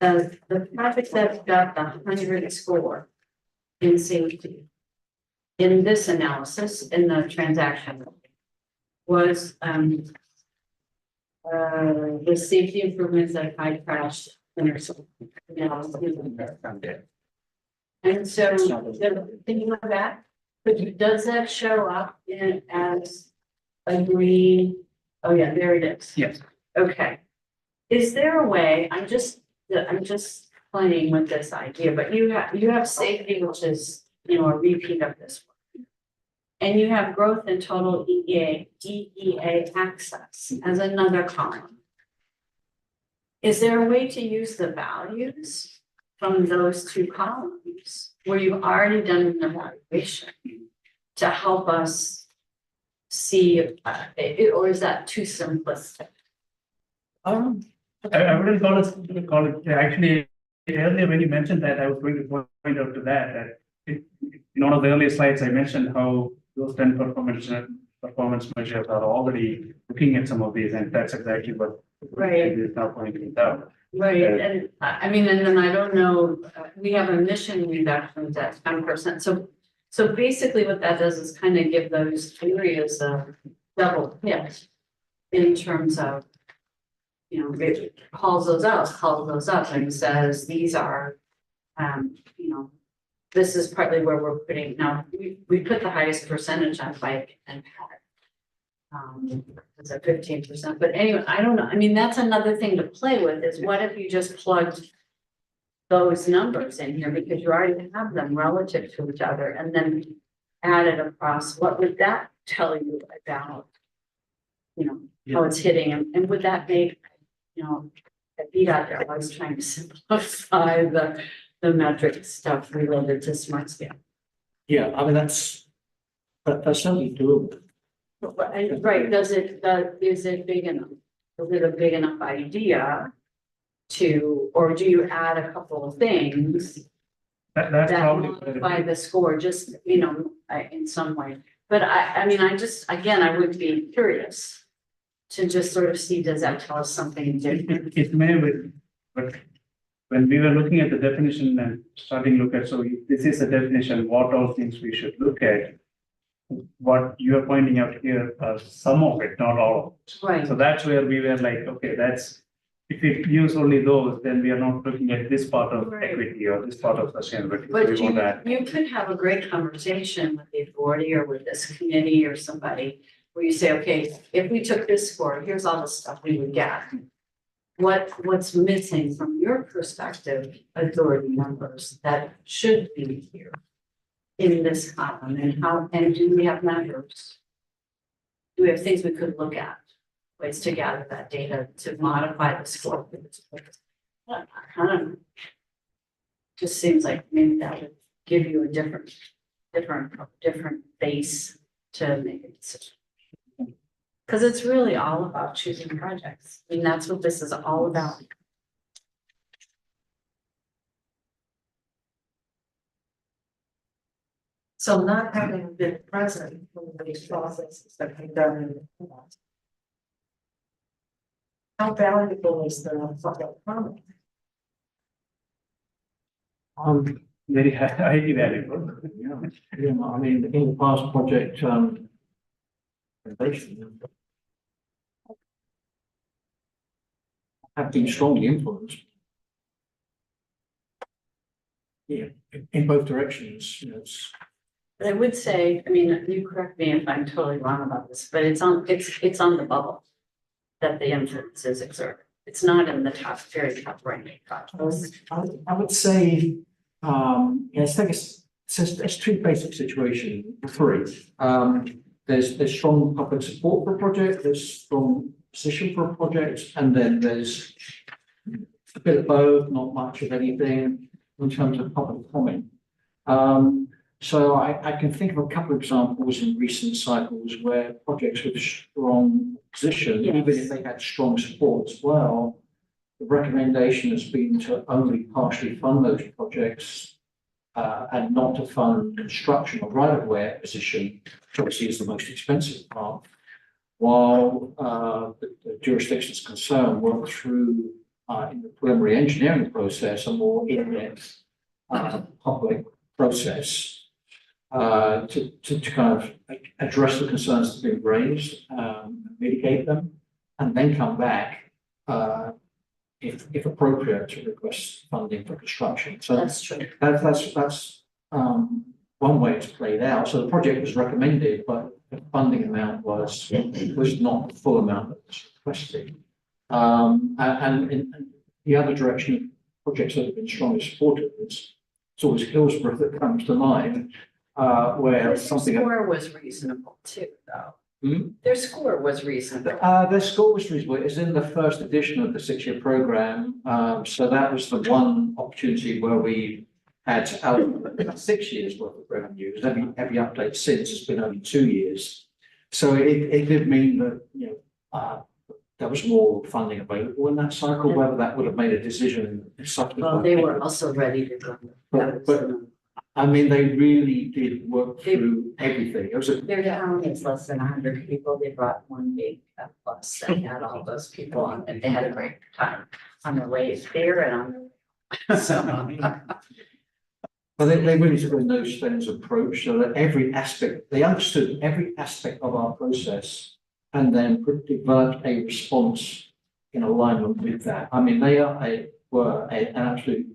the project that's got the 100 score in safety in this analysis, in the transaction, was the safety improvements like high crash intersection. And so thinking of that, but does that show up as a green? Oh yeah, there it is. Yes. Okay. Is there a way, I'm just playing with this idea, but you have safety, which is, you know, a repeat of this one. And you have growth in total DEA access as another column. Is there a way to use the values from those two columns where you've already done an evaluation to help us see, or is that too simplistic? I wouldn't call it, actually, earlier when you mentioned that, I was going to point out to that in one of the earlier slides, I mentioned how those 10 performance measures are already looking at some of these, and that's exactly what Right. is now pointing out. Right, and I mean, and then I don't know, we have emission reductions at 10%, so basically what that does is kind of give those areas a double hit in terms of, you know, it calls those up and says, these are, you know, this is partly where we're putting, now, we put the highest percentage on bike and pack. It's at 15%, but anyway, I don't know, I mean, that's another thing to play with, is what if you just plugged those numbers in here, because you already have them relative to each other, and then added across, what would that tell you about, you know, how it's hitting, and would that make, you know, at VDOT, they're always trying to simplify the metric stuff related to smart scale. Yeah, I mean, that's certainly doable. Right, is it big enough? Is it a big enough idea to, or do you add a couple of things That's that probably. modify the score, just, you know, in some way? But I mean, again, I would be curious to just sort of see, does that tell us something different? It may be, but when we were looking at the definition and starting to look at, so if this is a definition, what all things we should look at? What you are pointing out here are some of it, not all of it. Right. So that's where we were like, okay, that's, if we use only those, then we are not looking at this part of Right. equity or this part of sustainability. So But we want that. you could have a great conversation with the authority or with this committee or somebody where you say, okay, if we took this score, here's all the stuff we would get. What's missing from your perspective, authority members, that should be here in this column, and do we have measures? Do we have things we could look at, ways to gather that data to modify the score? I don't know. Just seems like maybe that would give you a different base to make a decision. Because it's really all about choosing projects. I mean, that's what this is all about. So not having been present in these processes that we've done in the past. How valuable is the public comment? Very highly valuable. Yeah, I mean, in the past project, have been strongly influenced. Yeah, in both directions, you know, it's. But I would say, I mean, you correct me if I'm totally wrong about this, but it's on the bubble that the influence is exerted. It's not in the top, very top ranking projects. I would say, yes, I guess there's two basic situations, three. There's strong public support for a project, there's strong position for a project, and then there's a bit of both, not much of anything in terms of public comment. So I can think of a couple of examples in recent cycles where projects with strong position, Yes. even if they had strong support as well, the recommendation has been to only partially fund those projects and not to fund construction of right-of-way acquisition, which obviously is the most expensive part, while the jurisdictions concerned work through in the preliminary engineering process a more in-depth public process to kind of address the concerns that have been raised, mitigate them, and then come back if appropriate to request funding for construction. So That's true. that's one way it's played out. So the project was recommended, but the funding amount was not the full amount that was requested. And in the other direction, projects that have been strongly supported, it's always Hillsborough that comes to mind, where The something. score was reasonable too, though. Their score was reasonable. Their score was reasonable. It was in the first edition of the 6-year program. So that was the one opportunity where we had to allocate 6 years worth of revenue. Because every update since has been only 2 years. So it did mean that, there was more funding available in that cycle, whether that would have made a decision in subsequent. Well, they were also ready to go. But I mean, they really did work through everything. It was Their town is less than 100 people. They brought one big bus that had all those people on it. They had a great time on their way there and on their way. So. But they really took a no stones approach so that every aspect, they understood every aspect of our process and then developed a response in alignment with that. I mean, they were an absolute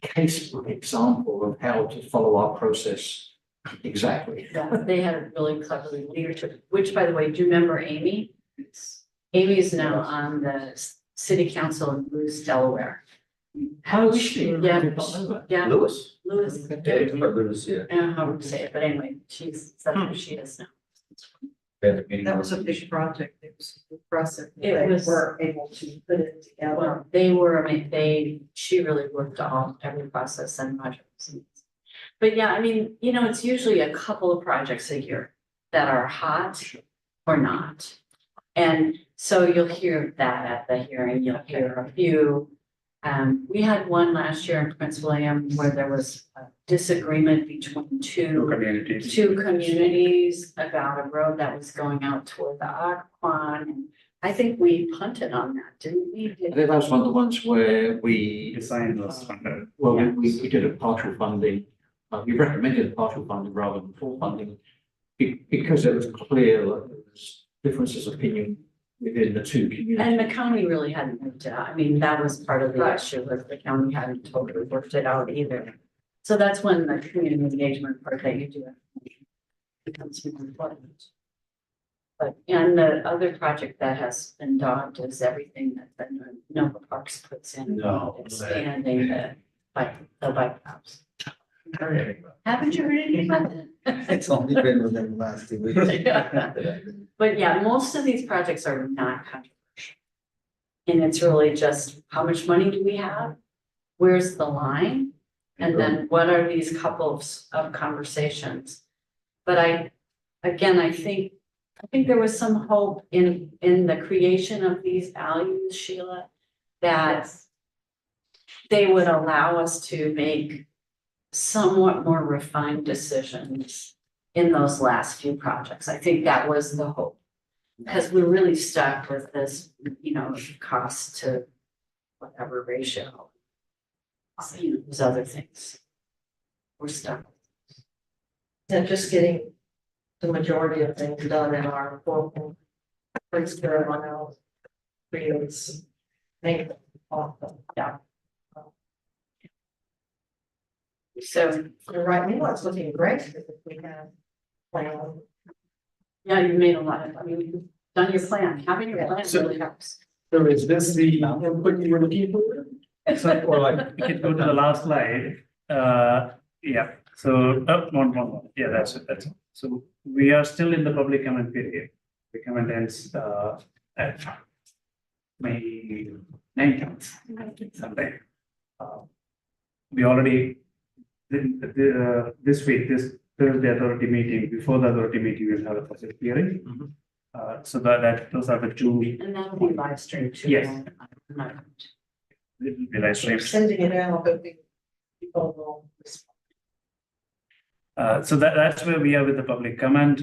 case example of how to follow our process exactly. Yeah, they had a really clever leadership, which, by the way, do you remember Amy? Amy is now on the city council in Bruce, Delaware. How is she? Yeah. I did not know that. Yeah, Lewis. Lewis. Yeah, it's about Lewis, yeah. I don't know how to say it, but anyway, that's who she is now. That was a big project. It was impressive. It They was- were able to put it together. Well, they were, I mean, she really worked on every process and modules. But yeah, I mean, it's usually a couple of projects a year that are hot or not. And so you'll hear that at the hearing, you'll hear a few. We had one last year in Prince William where there was a disagreement between two communities about a road that was going out toward the Occoquan. And I think we punted on that, didn't we? I think that was one of the ones where we, Design was funded. well, we did a partial funding. We recommended partial funding rather than full funding because it was clear that there was differences of opinion within the two communities. And the county really hadn't worked it out. I mean, that was part of the issue, was the county hadn't totally worked it out either. So that's when the community engagement part that you do becomes more important. But, and the other project that has been dogged is everything that the Nova Parks puts in. No. Expanding the bike paths. Haven't you heard anything about that? It's only been within the last 2 weeks. But yeah, most of these projects are not controversial. And it's really just, how much money do we have? Where's the line? And then what are these couples of conversations? But I think there was some hope in the creation of these values, Sheila, that they would allow us to make somewhat more refined decisions in those last few projects. I think that was the hope. Because we're really stuck with this, cost to whatever ratio. There's other things. We're stuck. And just getting the majority of things done in our local takes care of everyone else. Creates. Make them awesome. Yeah. So, You're right, meanwhile, it's looking great if we have plan. yeah, you made a lot of, you've done your plan. Having your plan So- really helps. So is this the input you were looking for? Or like, We can go to the last slide. Yeah, so, one more. Yeah, that's it. So we are still in the public comment period. The comment ends, at May 19th, Sunday. We already, this week, this Thursday authority meeting, before the authority meeting, we'll have a public hearing. So those are the two. And that'll be live streamed too. Yes. I'm not- It will be live streamed. Sending it out, but people will respond. So that's where we are with the public comment.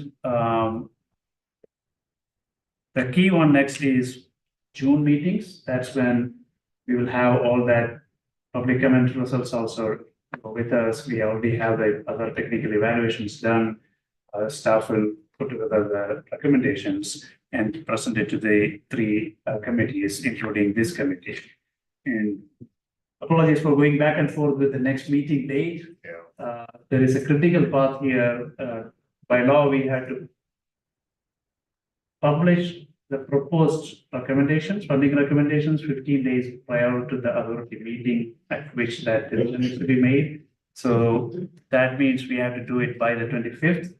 The key one next is June meetings. That's when we will have all that public comment results also with us. We already have the other technical evaluations done. Staff will put together the recommendations and present it to the three committees, including this committee. And apologies for going back and forth with the next meeting date. There is a critical part here. By law, we have to publish the proposed recommendations, funding recommendations, 15 days prior to the authority meeting at which that decision is to be made. So that means we have to do it by the 25th.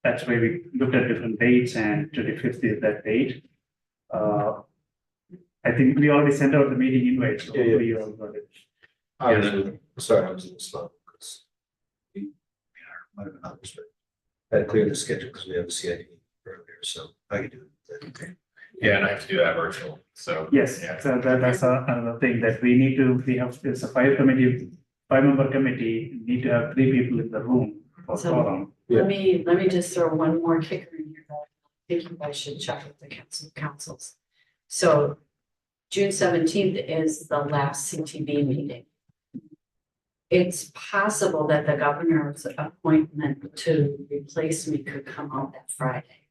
that's why we looked at different dates, and 25th is that date. I think we already sent out the meeting invite, so Yeah, yeah. hopefully you all got it. I was, sorry, I was a little slow because might have been others, but I had to clear the schedule because we have a CID earlier, so I could do it. Yeah, and I have to do that virtual, so. Yes, Yeah. so that's another thing that we have, it's a 5-member committee, need to have 3 people in the room for So- quorum. Yeah. Let me just throw one more kicker in here that I think you guys should check with the councils. So June 17th is the last CTV meeting. It's possible that the governor's appointment to replace me could come out that Friday.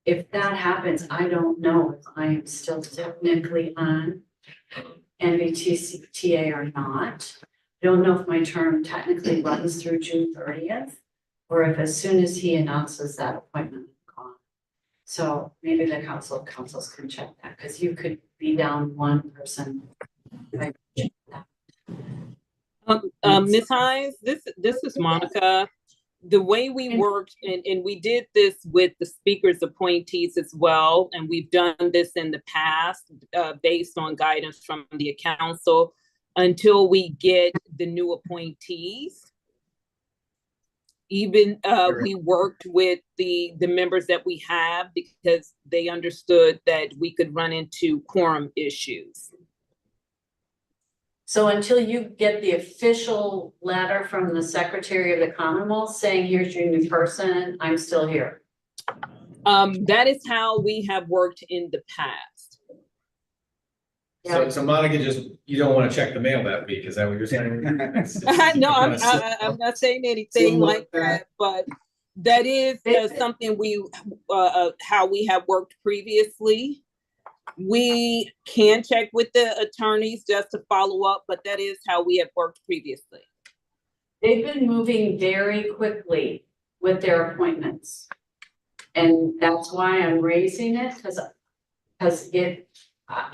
If that happens, I don't know if I am still technically on NVTCTA or not. I don't know if my term technically runs through June 30th, or if as soon as he announces that appointment, I'm gone. So maybe the councils can check that, because you could be down one person. Ms. Hines, this is Monica. The way we worked, and we did this with the speaker's appointees as well, and we've done this in the past based on guidance from the council until we get the new appointees. Even we worked with the members that we have because they understood that we could run into quorum issues. So until you get the official letter from the Secretary of the Commonwealth saying, here's your new person, I'm still here. That is how we have worked in the past. So Monica, you don't want to check the mail that week, is that what you're saying? No, I'm not saying anything like that, but that is something we, how we have worked previously. We can check with the attorneys just to follow up, but that is how we have worked previously. They've been moving very quickly with their appointments. And that's why I'm raising it, because it, I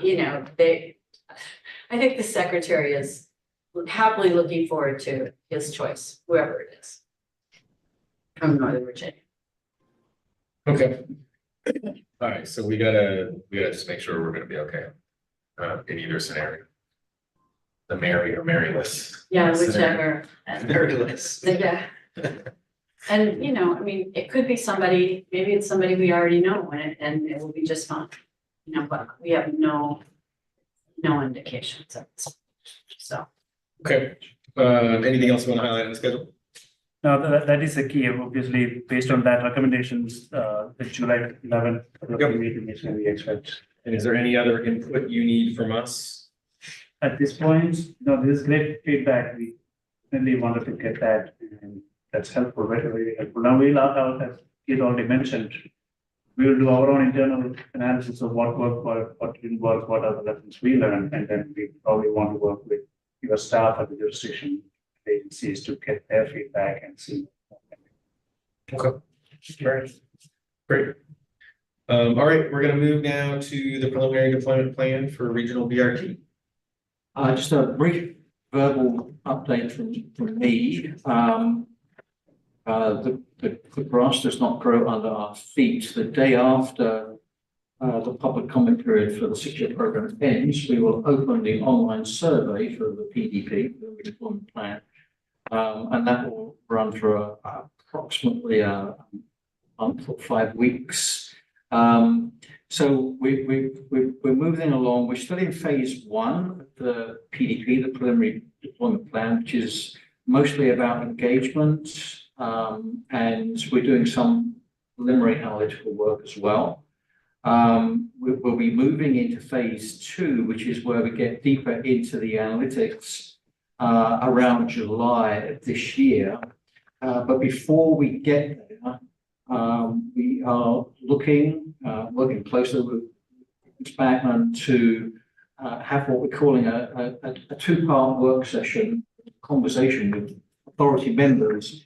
think the secretary is happily looking forward to his choice, whoever it is, from Northern Virginia. Okay. All right, so we gotta just make sure we're gonna be okay, in either scenario. The Mary or Maryless. Yeah, scenario. whichever. Maryless. Yeah. And, it could be somebody, maybe it's somebody we already know, and it will be just fine. But we have no indications of this. So. Okay, anything else you want to highlight on the schedule? No, that is the key, obviously, based on that recommendations, the July 11th meeting is when we expect. And is there any other input you need from us? At this point, no, this is great feedback. We really wanted to get that, and that's helpful, very helpful. Now we'll have, as Keith already mentioned, we will do our own internal analysis of what worked, what didn't work, what are the lessons we learned, and then we probably want to work with your staff at the jurisdiction agencies to get their feedback and see. Okay. Great. All right, we're gonna move now to the preliminary deployment plan for regional BRT. Just a brief verbal update from me. The grass does not grow under our feet. The day after the public comment period for the 6-year program ends, we will open the online survey for the PDP, the redeployment plan, and that will run for approximately a month or 5 weeks. So we're moving along. We're still in phase 1 of the PDP, the preliminary deployment plan, which is mostly about engagement, and we're doing some preliminary analytical work as well. We'll be moving into phase 2, which is where we get deeper into the analytics around July of this year. But before we get there, we are working closely with Ms. Bagman to have what we're calling a 2-part work session conversation with authority members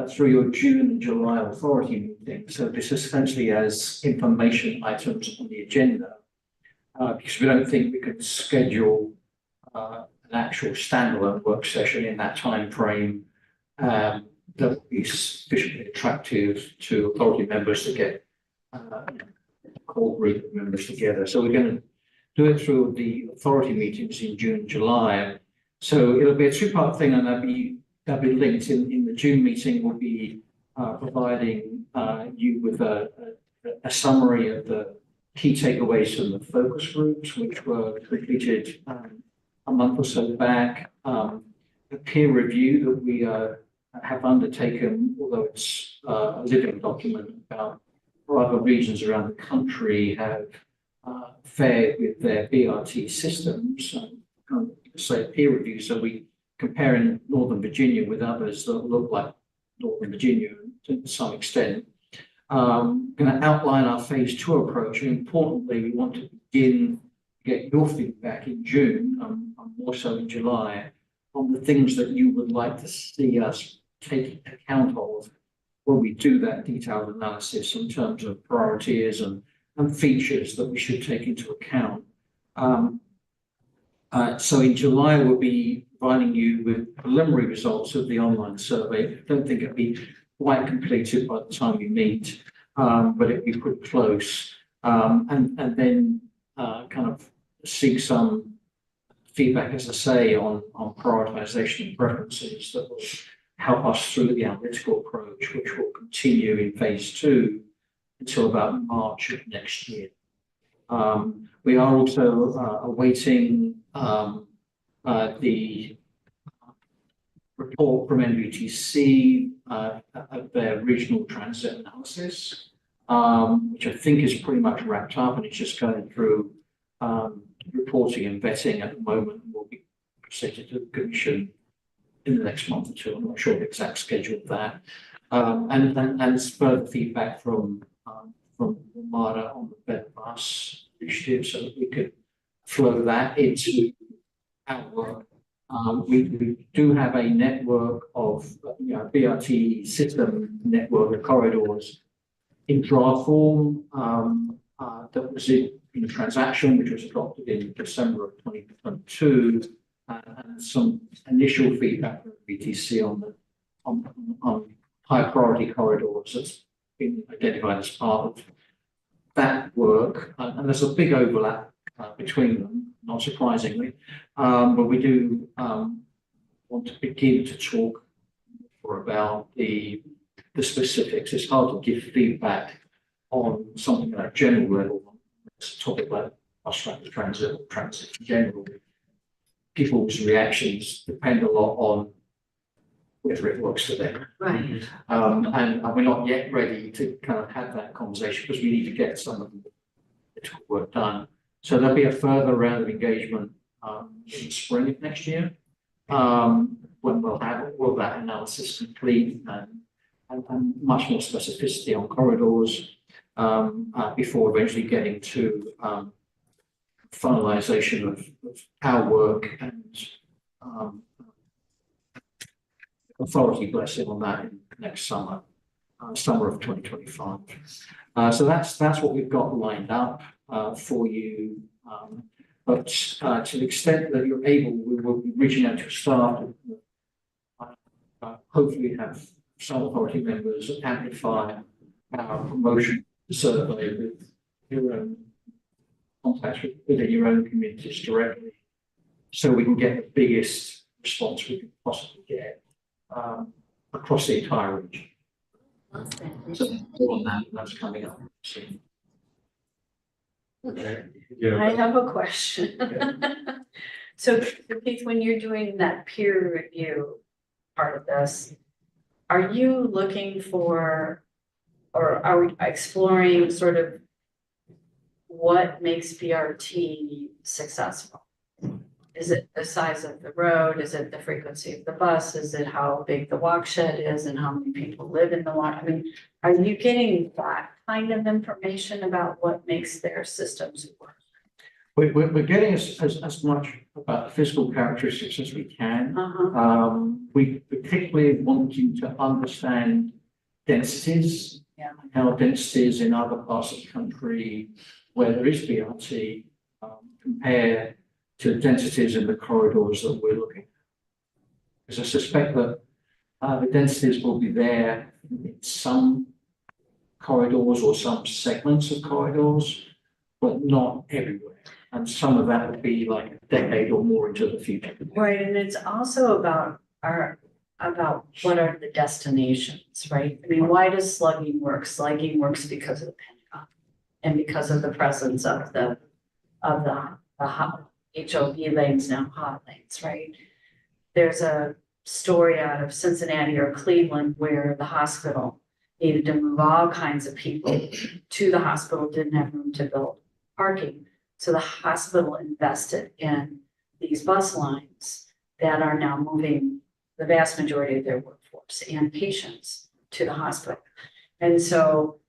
through your June and July authority meeting. So this essentially as information items on the agenda, because we don't think we could schedule an actual standalone work session in that time frame that would be sufficiently attractive to authority members to get a core group of members together. So we're going to do it through the authority meetings in June, July. So it'll be a two-part thing, and that'll be linked in the June meeting. We'll be providing you with a summary of the key takeaways from the focus groups, which were completed a month or so back. The peer review that we have undertaken, although it's a living document about how other regions around the country have fared with their BRT systems. Say peer review, so we comparing Northern Virginia with others that look like Northern Virginia to some extent. Going to outline our phase 2 approach, and importantly, we want to get your feedback in June, and more so in July, on the things that you would like to see us take account of when we do that detailed analysis in terms of priorities and features that we should take into account. So in July, we'll be providing you with preliminary results of the online survey. I don't think it'll be quite completed by the time you meet, but it'll be pretty close. And then kind of seek some feedback, as I say, on prioritization and preferences that will help us through the analytical approach, which will continue in phase 2 until about March of next year. We are also awaiting the report from NBTC of their regional transit analysis, which I think is pretty much wrapped up, and it's just going through reporting and vetting at the moment. Will be presented to the Commission in the next month or two. I'm not sure the exact schedule of that. And further feedback from MARA on the better bus initiative, so that we could flow that into our work. We do have a network of BRT system network of corridors in draft form that was in a transaction which was adopted in December of 2022, and some initial feedback from BTC on high priority corridors that's been identified as part of that work, and there's a big overlap between them, not surprisingly, but we do want to begin to talk more about the specifics. It's hard to give feedback on something at a general level. It's a topic like bus rapid transit or transit in general. People's reactions depend a lot on whether it works for them. Right. And we're not yet ready to kind of have that conversation because we need to get some of the work done. So there'll be a further round of engagement in the spring of next year, when we'll have all that analysis complete and much more specificity on corridors before eventually getting to finalization of our work and authority blessing on that in next summer, summer of 2025. So that's what we've got lined up for you. But to the extent that you're able, we will be reaching out to staff. Hopefully have some authority members amplify our promotion survey with your own contacts within your own communities directly, so we can get the biggest response we can possibly get across the entire region. So more on that's coming up soon. I have a question. So Keith, when you're doing that peer review part of this, are you looking for, or are we exploring sort of what makes BRT successful? Is it the size of the road? Is it the frequency of the bus? Is it how big the walk shed is and how many people live in the walk? I mean, are you getting that kind of information about what makes their systems work? We're getting as much about the physical characteristics as we can. We particularly want you to understand densities, how densities in other parts of the country where there is BRT compare to densities in the corridors that we're looking at. Because I suspect that The densities will be there in some corridors or some segments of corridors, but not everywhere. And some of that would be like a decade or more into the future. Right, and it's also about what are the destinations, right? I mean, why does slugging work? Slugging works because of the Pentagon and because of the presence of the HOV lanes, now hot lanes, right? There's a story out of Cincinnati or Cleveland where the hospital needed to move all kinds of people to the hospital, didn't have room to build parking. So the hospital invested in these bus lines that are now moving the vast majority of their workforce and patients to the hospital. And so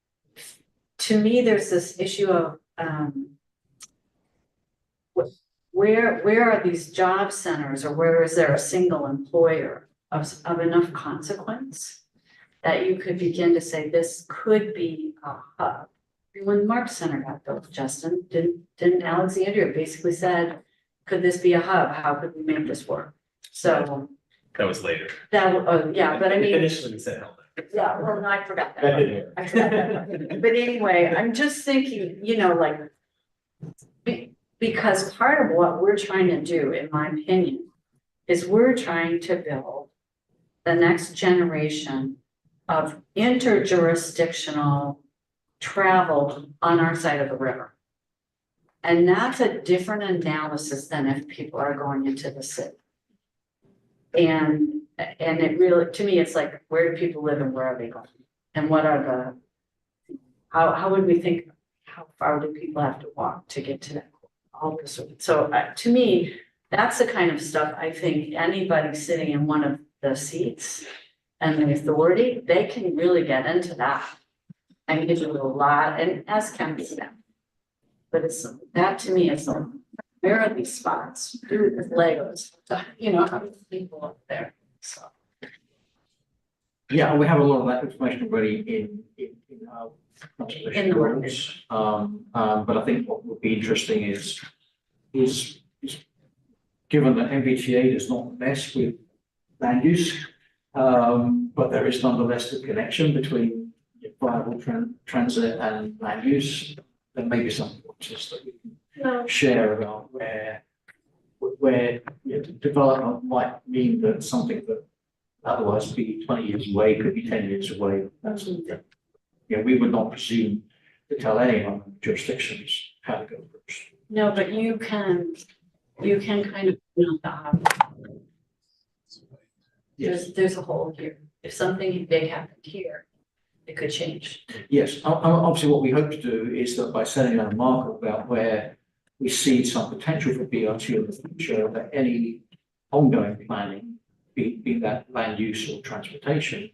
to me, there's this issue of where are these job centers, or where is there a single employer of enough consequence that you could begin to say this could be a hub? When Mark Center got built, Justin, didn't Alexandria basically said, could this be a hub? How could we make this work? So That was later. yeah, but I mean, Initially we said help. yeah, well, no, I forgot that. That didn't work. I forgot that. But anyway, I'm just thinking, like, because part of what we're trying to do, in my opinion, is we're trying to build the next generation of interjurisdictional travel on our side of the river. And that's a different analysis than if people are going into the city. And it really, to me, it's like, where do people live and where are they going? And what are how would we think, how far do people have to walk to get to that? All this. So to me, that's the kind of stuff I think anybody sitting in one of the seats and the authority, they can really get into that and give you a lot, and as can said. But that to me is like, where are these spots? Do with Legos, how many people up there? So. Yeah, we have a lot of that information already in our In the rules. But I think what would be interesting is given that MBTA does not mess with land use, but there is nonetheless the connection between viable transit and land use. There may be some pointers that we can share about where development might mean that something that otherwise be 20 years away could be 10 years away. That sort of thing. We would not presume to tell anyone in jurisdictions how to go first. No, but you can kind of there's a hole here. If something big happened here, it could change. Yes, obviously what we hope to do is that by setting out a marker about where we see some potential for BRT in the future, that any ongoing planning, be that land use or transportation,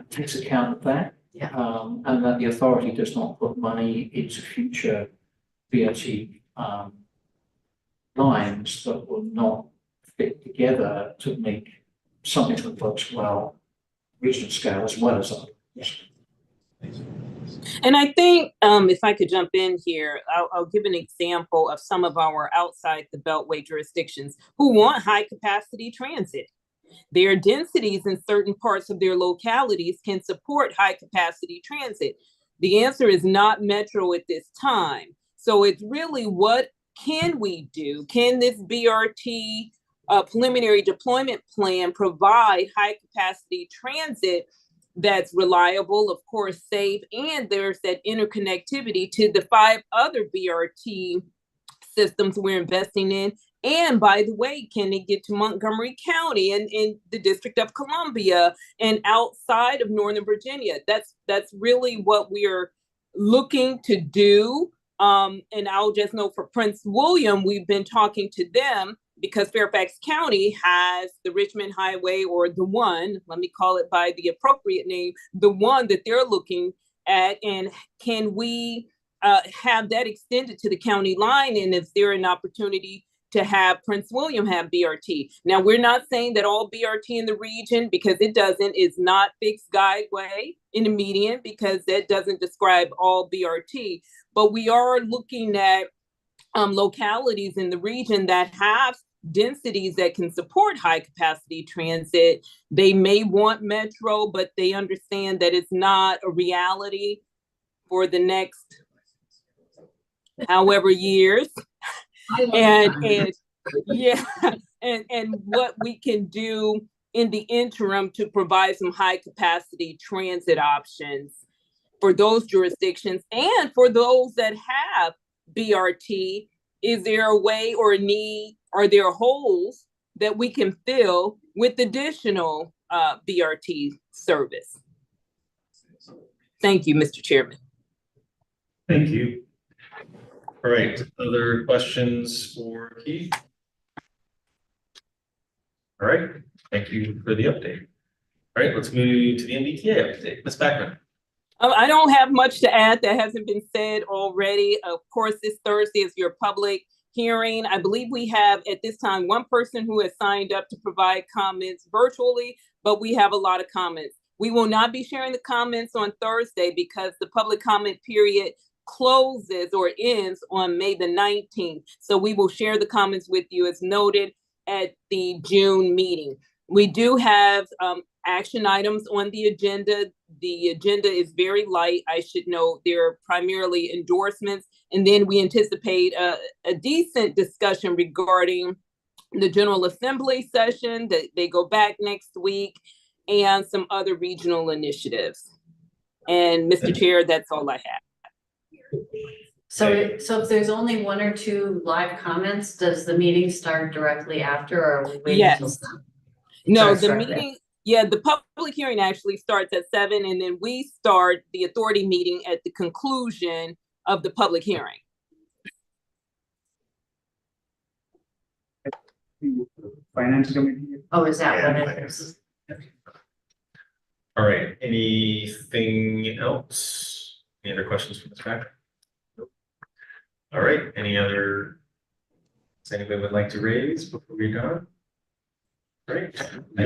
takes account of that. Yeah. And that the authority does not put money into future BRT lines that will not fit together to make something that works well, regional scale as well as others. And I think if I could jump in here, I'll give an example of some of our outside the Beltway jurisdictions who want high capacity transit. Their densities in certain parts of their localities can support high capacity transit. The answer is not Metro at this time. So it's really, what can we do? Can this BRT preliminary deployment plan provide high capacity transit that's reliable, of course, safe, and there's that interconnectivity to the 5 other BRT systems we're investing in? And by the way, can it get to Montgomery County and in the District of Columbia and outside of Northern Virginia? That's really what we are looking to do. And I'll just know for Prince William, we've been talking to them because Fairfax County has the Richmond Highway, or the one, let me call it by the appropriate name, the one that they're looking at. And can we have that extended to the county line? And is there an opportunity to have Prince William have BRT? Now, we're not saying that all BRT in the region, because it doesn't, is not fixed guideway in the median, because that doesn't describe all BRT. But we are looking at localities in the region that have densities that can support high capacity transit. They may want metro, but they understand that it's not a reality for the next however years. And yeah, and what we can do in the interim to provide some high capacity transit options for those jurisdictions and for those that have BRT. Is there a way or a need? Are there holes that we can fill with additional BRT service? Thank you, Mr. Chairman. Thank you. All right, other questions for Keith? All right, thank you for the update. All right, let's move to the MBTA update. Ms. Backman. I don't have much to add that hasn't been said already. Of course, this Thursday is your public hearing. I believe we have at this time one person who has signed up to provide comments virtually, but we have a lot of comments. We will not be sharing the comments on Thursday because the public comment period closes or ends on May the 19th. So we will share the comments with you as noted at the June meeting. We do have action items on the agenda. The agenda is very light. I should note they're primarily endorsements. And then we anticipate a decent discussion regarding the General Assembly session that they go back next week and some other regional initiatives. And Mr. Chair, that's all I have. So if there's only one or two live comments, does the meeting start directly after, or are we waiting Yes. until? No, Starts the directly meeting, yeah, the public hearing actually starts at 7, and then we start the authority meeting at the conclusion of the public hearing. Finance committee. Oh, is that what it is? All right, anything else? Any other questions from this back? Nope. All right, any other, does anybody would like to raise before we go? Great.